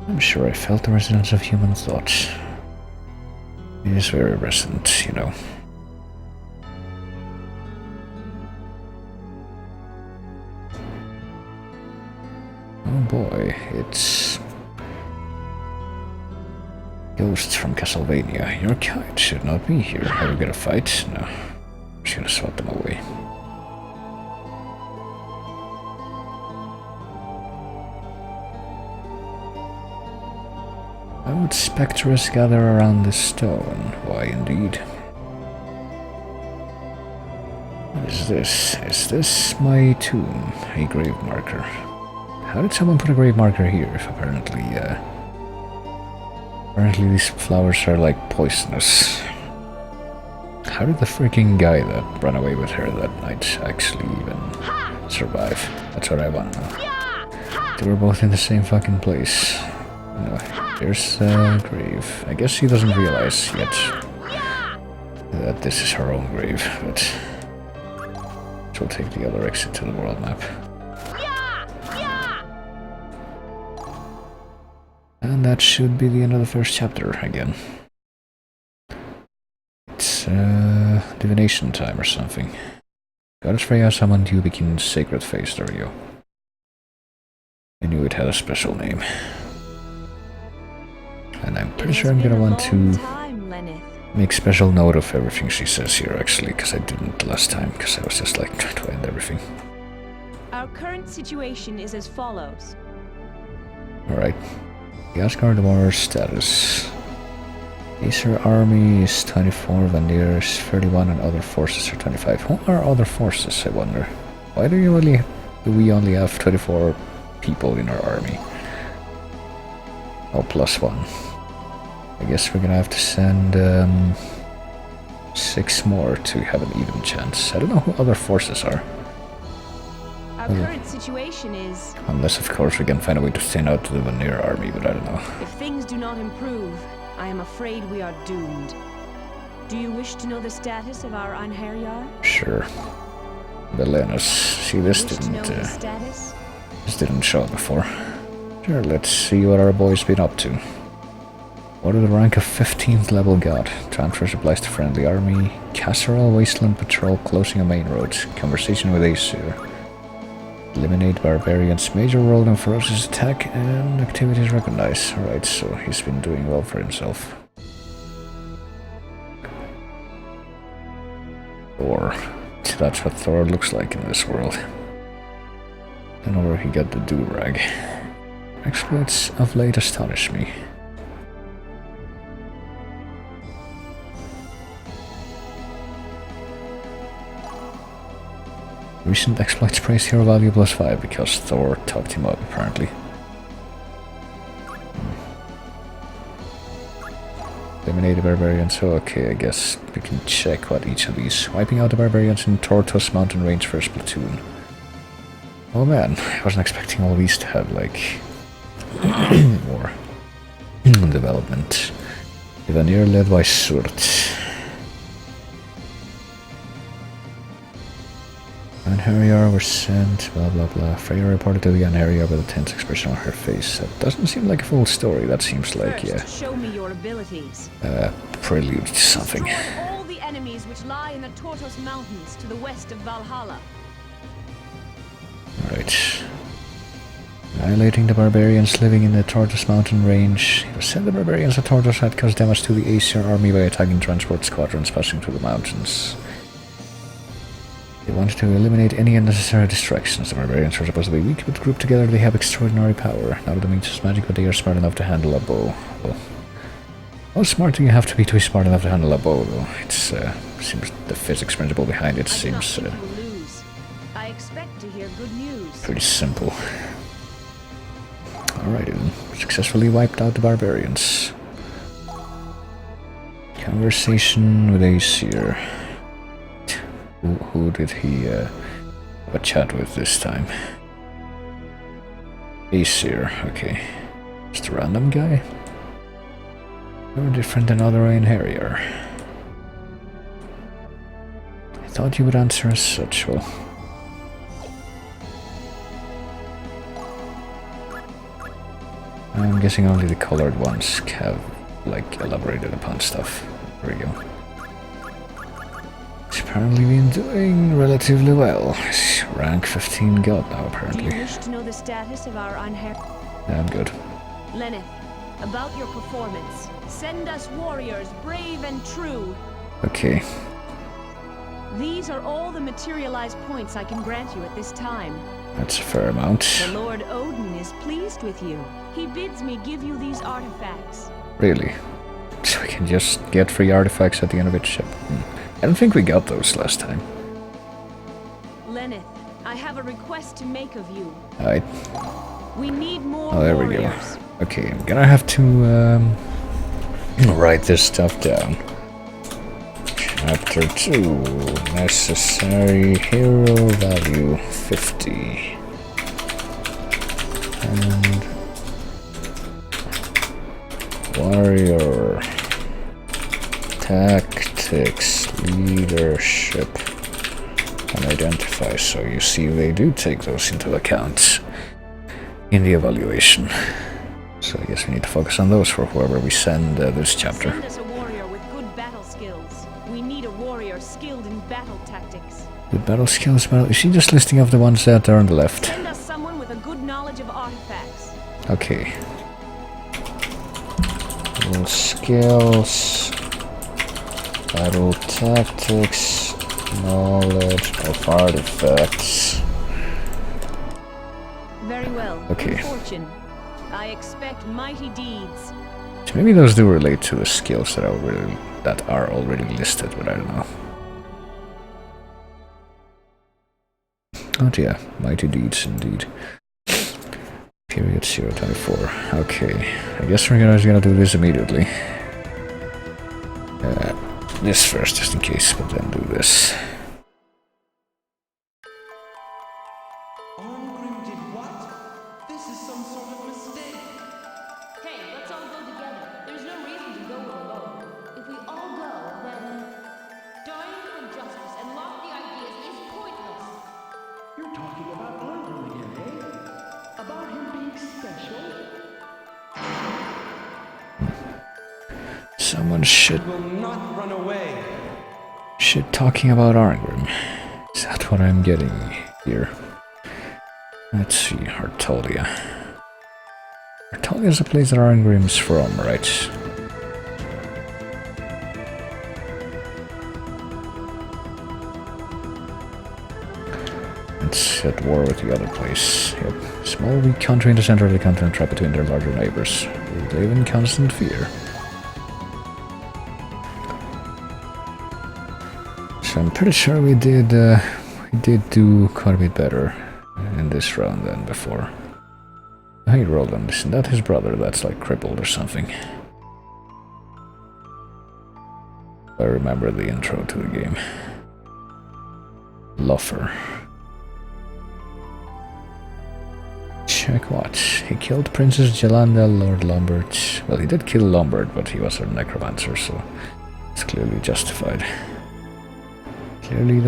I'm sure I felt the resonance of human thought. It is very resonant, you know. Oh boy, it's... Ghosts from Castlevania. Your kind should not be here. Are we gonna fight? No. I'm just gonna swat them away. Why would spectres gather around this stone? Why indeed? What is this? Is this my tomb? A grave marker. How did someone put a grave marker here if apparently these flowers are like poisonous? How did the freaking guy that ran away with her that night actually even survive? That's what I want to know. They were both in the same fucking place. Anyway, there's a grave. I guess she doesn't realize yet that this is her own grave, but she'll take the other exit to the world map. And that should be the end of the first chapter again. It's divination time or something. Goddess Freya summoned Yubikin's sacred face. There we go. I knew it had a special name. And I'm pretty sure I'm gonna want to make special note of everything she says here, actually, because I didn't last time, because I was just like trying to end everything. Our current situation is as follows. Alright. The Asgard War status. Acer army is 24, Vandir's 31, and other forces are 25. Who are other forces, I wonder? Why do we only have 24 people in our army? Oh, +1. I guess we're gonna have to send 6 more to have an even chance. I don't know who other forces are. Our current situation is... Unless, of course, we can find a way to thin out the Vanir army, but I don't know. If things do not improve, I am afraid we are doomed. Do you wish to know the status of our Einherjar? Sure. Belenas. See, this didn't show up before. Sure, let's see what our boy's been up to. What are the rank of 15th level god? Transfer supplies to friendly army. Casserole, Wasteland Patrol, closing a main road. Conversation with Aesir. Eliminate barbarians, major role in ferocious attack, and activities recognized. Alright, so he's been doing well for himself. Thor. That's what Thor looks like in this world. Don't know where he got the do-rag. Exploits of late astonish me. Recent exploits praise hero value +5 because Thor talked him up, apparently. Eliminate the barbarians. So, okay, I guess we can check what each of these. Wiping out the barbarians in Tortoise Mountain Range first platoon. Oh man, I wasn't expecting all these to have, like, more development. The Vanir led by Surt. Einherjar were sent, blah blah blah. Freya reported to the Einherjar with a tense expression on her face. That doesn't seem like a full story, that seems like, Show me your abilities. Prelude to something. Destroy all the enemies which lie in the Tortoise Mountains to the west of Valhalla. Right. Annihilating the barbarians living in the Tortoise Mountain range. He sent the barbarians of Tortoise had caused damage to the Aesir army by attacking transport squadrons passing through the mountains. They wanted to eliminate any unnecessary distractions. The barbarians were supposed to be weak, but grouped together they have extraordinary power. Not that it means magic, but they are smart enough to handle a bow. Well, how smart do you have to be smart enough to handle a bow, though? It's seems the physics principle behind it seems I expect to hear good news. pretty simple. Alright then, successfully wiped out the barbarians. Conversation with Aesir. Who did he have a chat with this time? Aesir, okay. Just a random guy? No different than other Einherjar. I thought you would answer as such, well. I'm guessing only the colored ones have, like, elaborated upon stuff. There we go. He's apparently been doing relatively well. He's rank 15 god now, apparently. Do you wish to know the status of our Einherjar? Yeah, I'm good. Lenneth, about your performance. Send us warriors, brave and true. Okay. These are all the materialized points I can grant you at this time. That's a fair amount. The Lord Odin is pleased with you. He bids me give you these artifacts. Really? So we can just get free artifacts at the end of each ship? I don't think we got those last time. Lenneth, I have a request to make of you. Alright. We need more Oh, there warriors. we go. Okay, I'm gonna have to write this stuff down. Chapter 2. Necessary hero value 50. And warrior tactics, leadership, and identify. So you see they do take those into account in the evaluation. So I guess we need to focus on those for whoever we send this chapter. Send us a warrior with good battle skills. We need a warrior skilled in battle tactics. Good battle skills, well, is she just listing off the ones that are on the left? Send us someone with a good knowledge of artifacts. Okay. Battle skills, battle tactics, knowledge of artifacts. Very well. Okay. Good fortune. I expect mighty deeds. So maybe those do relate to the skills that are already listed, but I don't know. Oh yeah, mighty deeds indeed. Period 024. Okay, I guess we're gonna do this immediately. This first, just in case, but then do this. Arngrim did what? This is some sort of mistake. Hey, let's all go together. There's no reason to go alone. If we all go, then dying for justice and lofty ideas is pointless. You're talking about Arngrim again, eh? About him being special? Someone shit Will not run away. talking about Arngrim. Is that what I'm getting here? Let's see, Hartolia. Hartolia is the place that Arngrim's from, right? It's at war with the other place. Yep. Small weak country in the center of the continent trapped between their larger neighbors. They live in constant fear. So I'm pretty sure we did do quite a bit better in this round than before. Hey Roland, isn't that his brother that's like crippled or something? I remember the intro to the game. Loffer. Check what? He killed Princess Jelanda, Lord Lombard. Well, he did kill Lombard, but he was a necromancer, so it's clearly justified. Clearly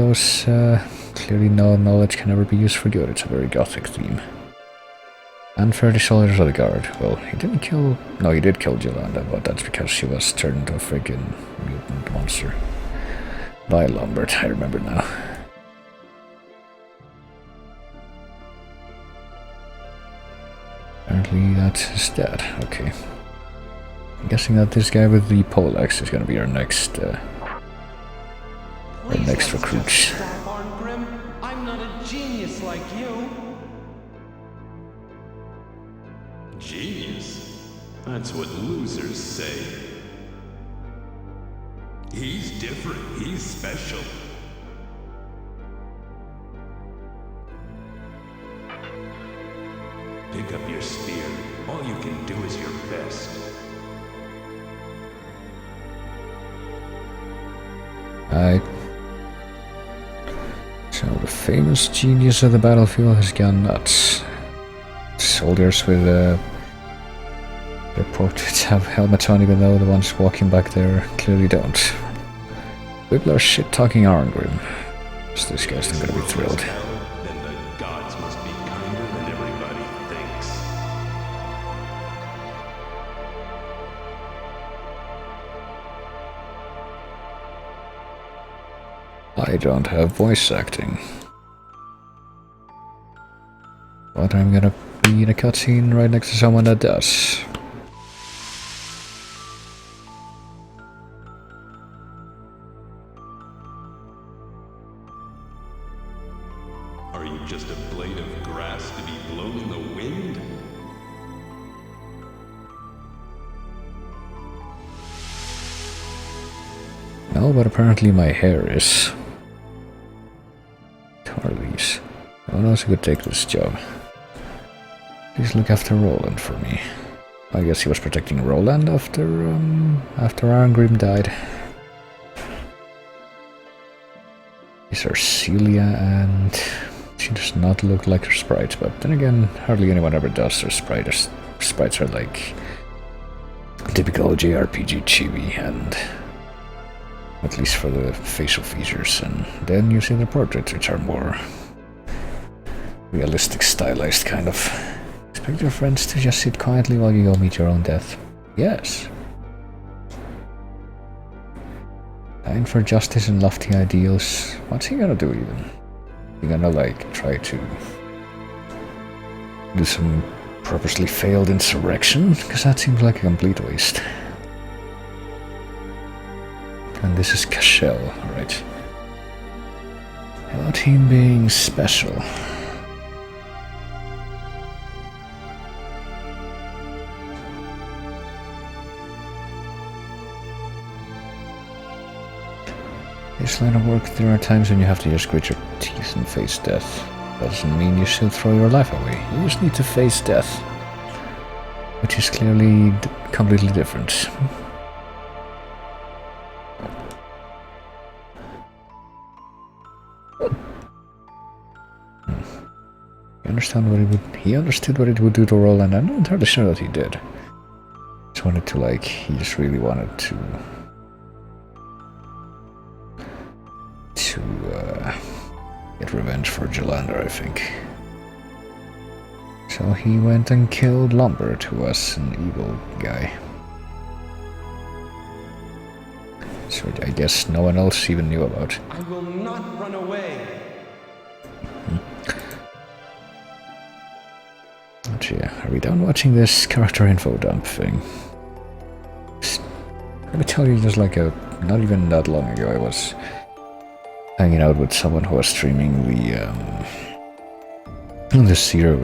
no knowledge can ever be used for good. It's a very gothic theme. And 30 soldiers of the guard. Well, he didn't kill... No, he did kill Jelanda, but that's because she was turned into a freaking mutant monster. By Lombard, I remember now. Apparently that's his dad. Okay. I'm guessing that this guy with the poleaxe is gonna be our next recruit. Stop, Arngrim. I'm not a genius like you. Genius? That's what losers say. He's different. He's special. Pick up your spear. All you can do is your best. So the famous genius of the battlefield has gone nuts. Soldiers with their portraits have helmets on, even though the ones walking back there clearly don't. People are shit-talking Arngrim. So this guy's not gonna be thrilled. Then the gods must be kinder than everybody thinks. I don't have voice acting. But I'm gonna be in a cutscene right next to someone that does. Are you just a blade of grass to be blown in the wind? No, but apparently my hair is. Tarleys. No one else who could take this job. Please look after Roland for me. I guess he was protecting Roland after Arngrim died. These are Celia, and she does not look like her sprite, but then again, hardly anyone ever does. Their sprites are like typical JRPG chibi, and at least for the facial features, and then you see the portraits, which are more realistic, stylized kind of. Expect your friends to just sit quietly while you go meet your own death. Yes. Dying for justice and lofty ideals. What's he gonna do even? He gonna like try to do some purposely failed insurrection? Because that seems like a complete waste. And this is Cashel, alright. About him being special. This line of work, there are times when you have to just grit your teeth and face death. Doesn't mean you should throw your life away. You just need to face death. Which is clearly completely different. He understood what it would do to Roland. I'm not entirely sure that he did. Just wanted to, like, he just really wanted to get revenge for Jalander, I think. So he went and killed Lombard, who was an evil guy. So I guess no one else even knew about. I will not run away. But yeah, are we done watching this character info dump thing? Let me tell you, just like not even that long ago, I was hanging out with someone who was streaming the Zero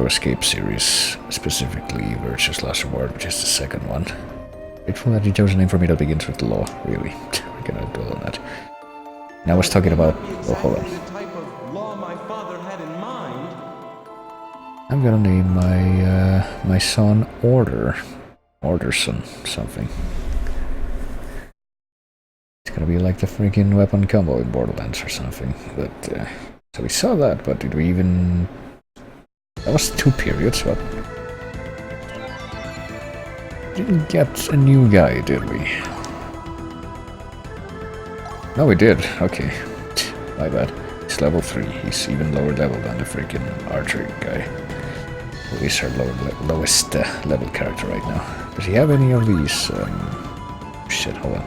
Escape series, specifically Virtue's Last Reward, which is the second one. Grateful that you chose a name for me that begins with law, really. We're gonna dwell on that. And I was talking about... Oh, hold on. The type of law my father had in mind. I'm gonna name my son Orderson something. It's gonna be like the freaking weapon combo in Borderlands or something. But so we saw that, but did we even? That was 2 periods. But didn't get a new guy, did we? No, we did. Okay, my bad. He's level 3. He's even lower level than the freaking archer guy. Who is our lowest level character right now. Does he have any of these? Shit, hold on.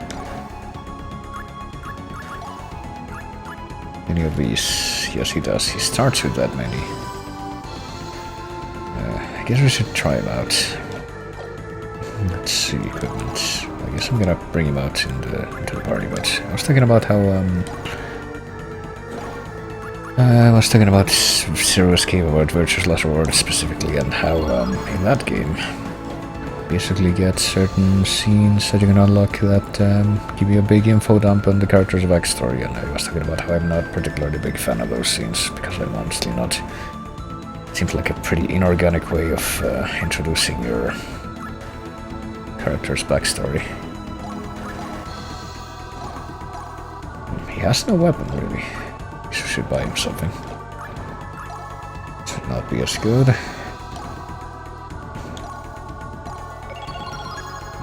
Any of these? Yes, he does. He starts with that many. I guess we should try him out. Let's see, equipment. I guess I'm gonna bring him out into the party, but I was thinking about how, I was talking about Zero Escape, about Virtue's Last Reward specifically, and how in that game basically get certain scenes that you can unlock that give you a big info dump on the character's backstory, and I was talking about how I'm not particularly a big fan of those scenes, because I'm honestly not. It seems like a pretty inorganic way of introducing your character's backstory. He has no weapon, really. Should buy him something. Should not be as good.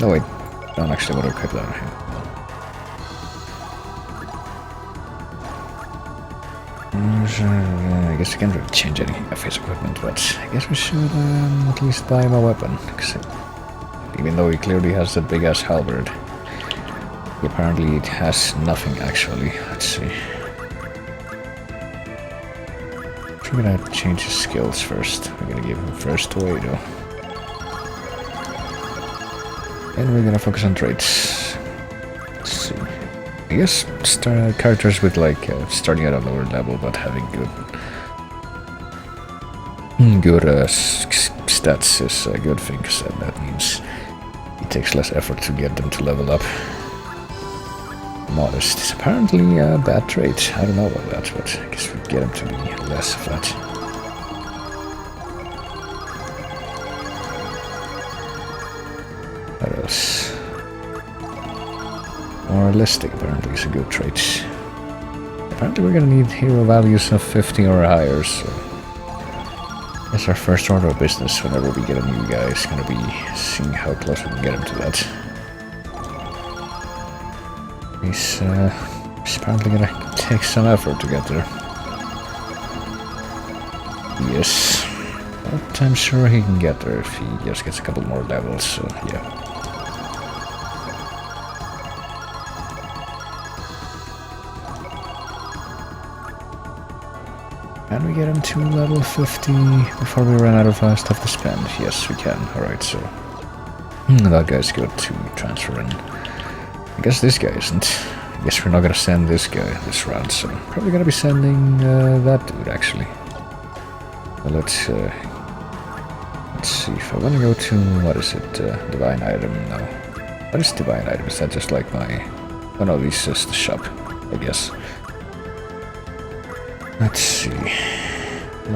No, wait. I don't actually want to equip that on him. I guess we can't really change any of his equipment, but I guess we should at least buy him a weapon. Even though he clearly has that big ass halberd, he apparently has nothing actually. Let's see. We're gonna change his skills first. We're gonna give him first away though. And we're gonna focus on traits. Let's see. I guess characters with like starting at a lower level but having good stats is a good thing, because that means it takes less effort to get them to level up. Modest is apparently a bad trait. I don't know about that, but I guess we get him to be less of that. What else? Moralistic apparently is a good trait. Apparently we're gonna need hero values of 50 or higher, so that's our first order of business whenever we get a new guy. It's gonna be seeing how close we can get him to that. He's apparently gonna take some effort to get there. Yes. But I'm sure he can get there if he just gets a couple more levels, so yeah. Can we get him to level 50 before we run out of stuff to spend? Yes, we can. Alright, so that guy's good to transfer in. I guess this guy isn't. I guess we're not gonna send this guy this round, so probably gonna be sending that dude actually. Well, let's see if I wanna go to, what is it, Divine Item? No. What is Divine Item? Is that just like my... Oh no, this is the shop. I guess. Let's see. I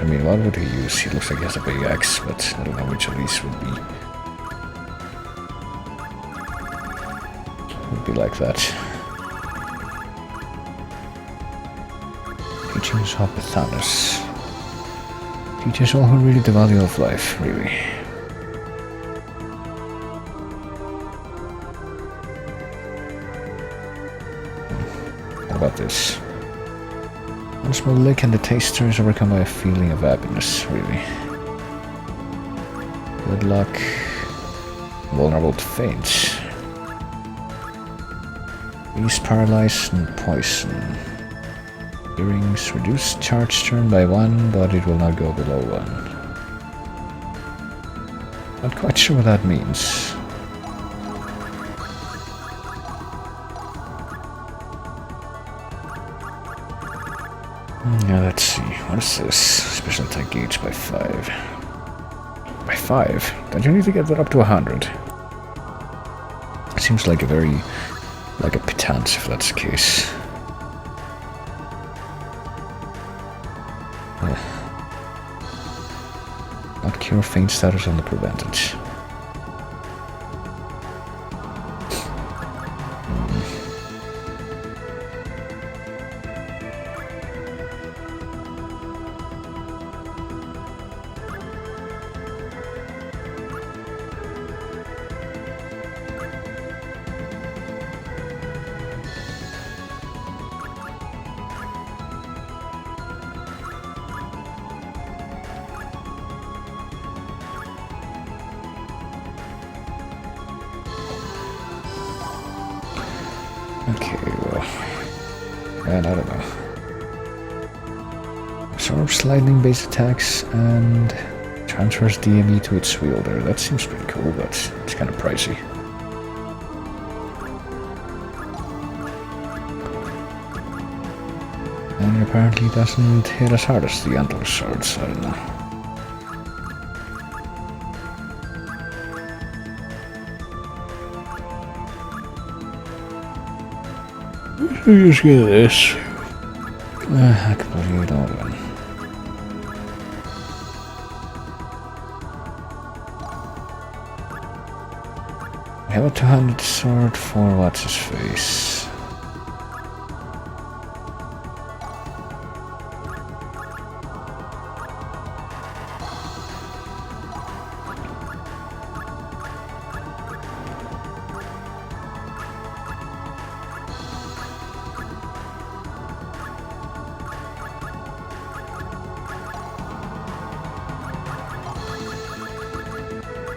mean, what would he use? He looks like he has a big axe, but I don't know which of these would be. Would be like that. Teachings of Bethanus. Teaches all who read the value of life, really. What about this? One small lick and the taster is overcome by a feeling of happiness, really. Good luck. Vulnerable to faints. Beast paralyzed and poison. Earrings reduce charge turn by 1, but it will not go below 1. Not quite sure what that means. Yeah, let's see. What is this? Special attack gauge by 5. By 5? Don't you need to get that up to 100? Seems like a very... like a pittance if that's the case. Not cure faint status, only prevent it. Okay, well, and I don't know. Absorbs lightning-based attacks and transfers DME to its wielder. That seems pretty cool, but it's kind of pricey. And it apparently doesn't hit as hard as the antler swords, I don't know. Just get this. I completely don't know. I have a two-handed sword for what's his face.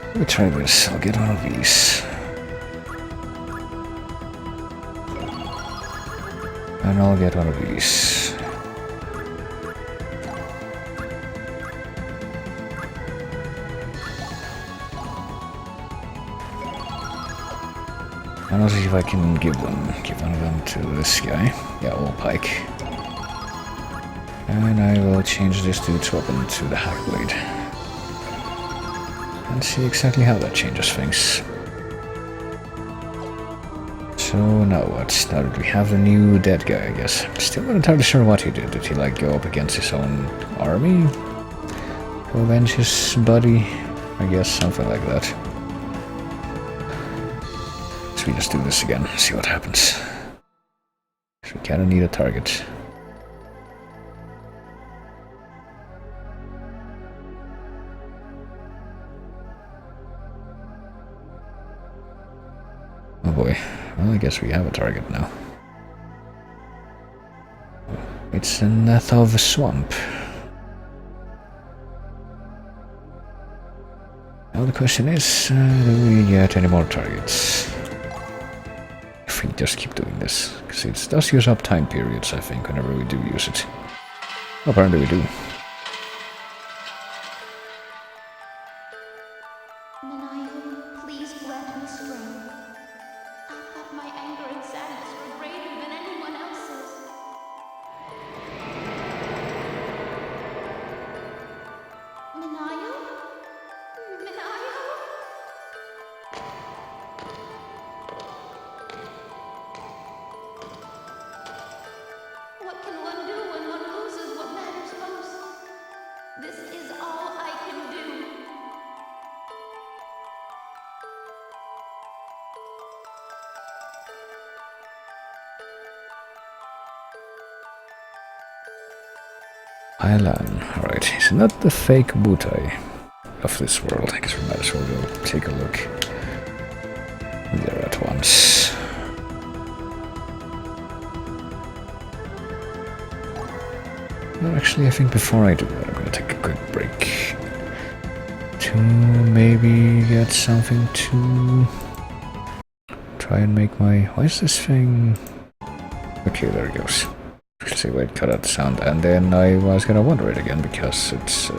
Let me try this. I'll get one of these. And I'll get one of these. And I'll see if I can give one of them to this guy. Yeah, old pike. And I will change this dude's weapon to the hack blade. And see exactly how that changes things. So now what? Now that we have the new dead guy, I guess. Still not entirely sure what he did. Did he like go up against his own army? To avenge his buddy? I guess something like that. So we just do this again, see what happens. So we kinda need a target. Oh boy, well I guess we have a target now. It's a Lenneth of the Swamp. Now the question is, do we get any more targets? If we just keep doing this, because it does use up time periods, I think, whenever we do use it. Apparently we do. Maniacal, please grant me strength. I thought my anger and sadness were greater than anyone else's. Maniacal? Maniacal? Island. Alright, it's not the fake Butai of this world. I guess we might as well go take a look there at once. No, actually, I think before I do that, I'm gonna take a quick break to maybe get something to try and make my... Why is this thing... Okay, there it goes. Actually, wait, cut out the sound, and then I was gonna wonder it again, because it's...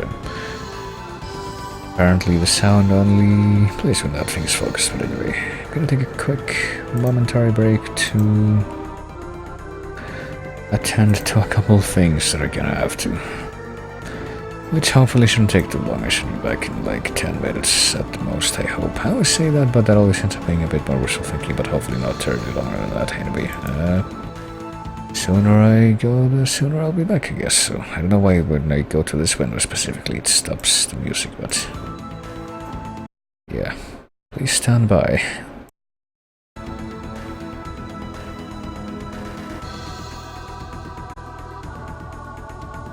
apparently the sound only plays when that thing is focused, but anyway. I'm gonna take a quick momentary break to attend to a couple of things that are gonna have to. Which hopefully shouldn't take too long. I should be back in like 10 minutes at the most, I hope. I always say that, but that always ends up being a bit more wishful thinking, but hopefully not terribly longer than that anyway. Sooner I go, the sooner I'll be back, I guess. So I don't know why when I go to this window specifically it stops the music, but yeah. Please stand by.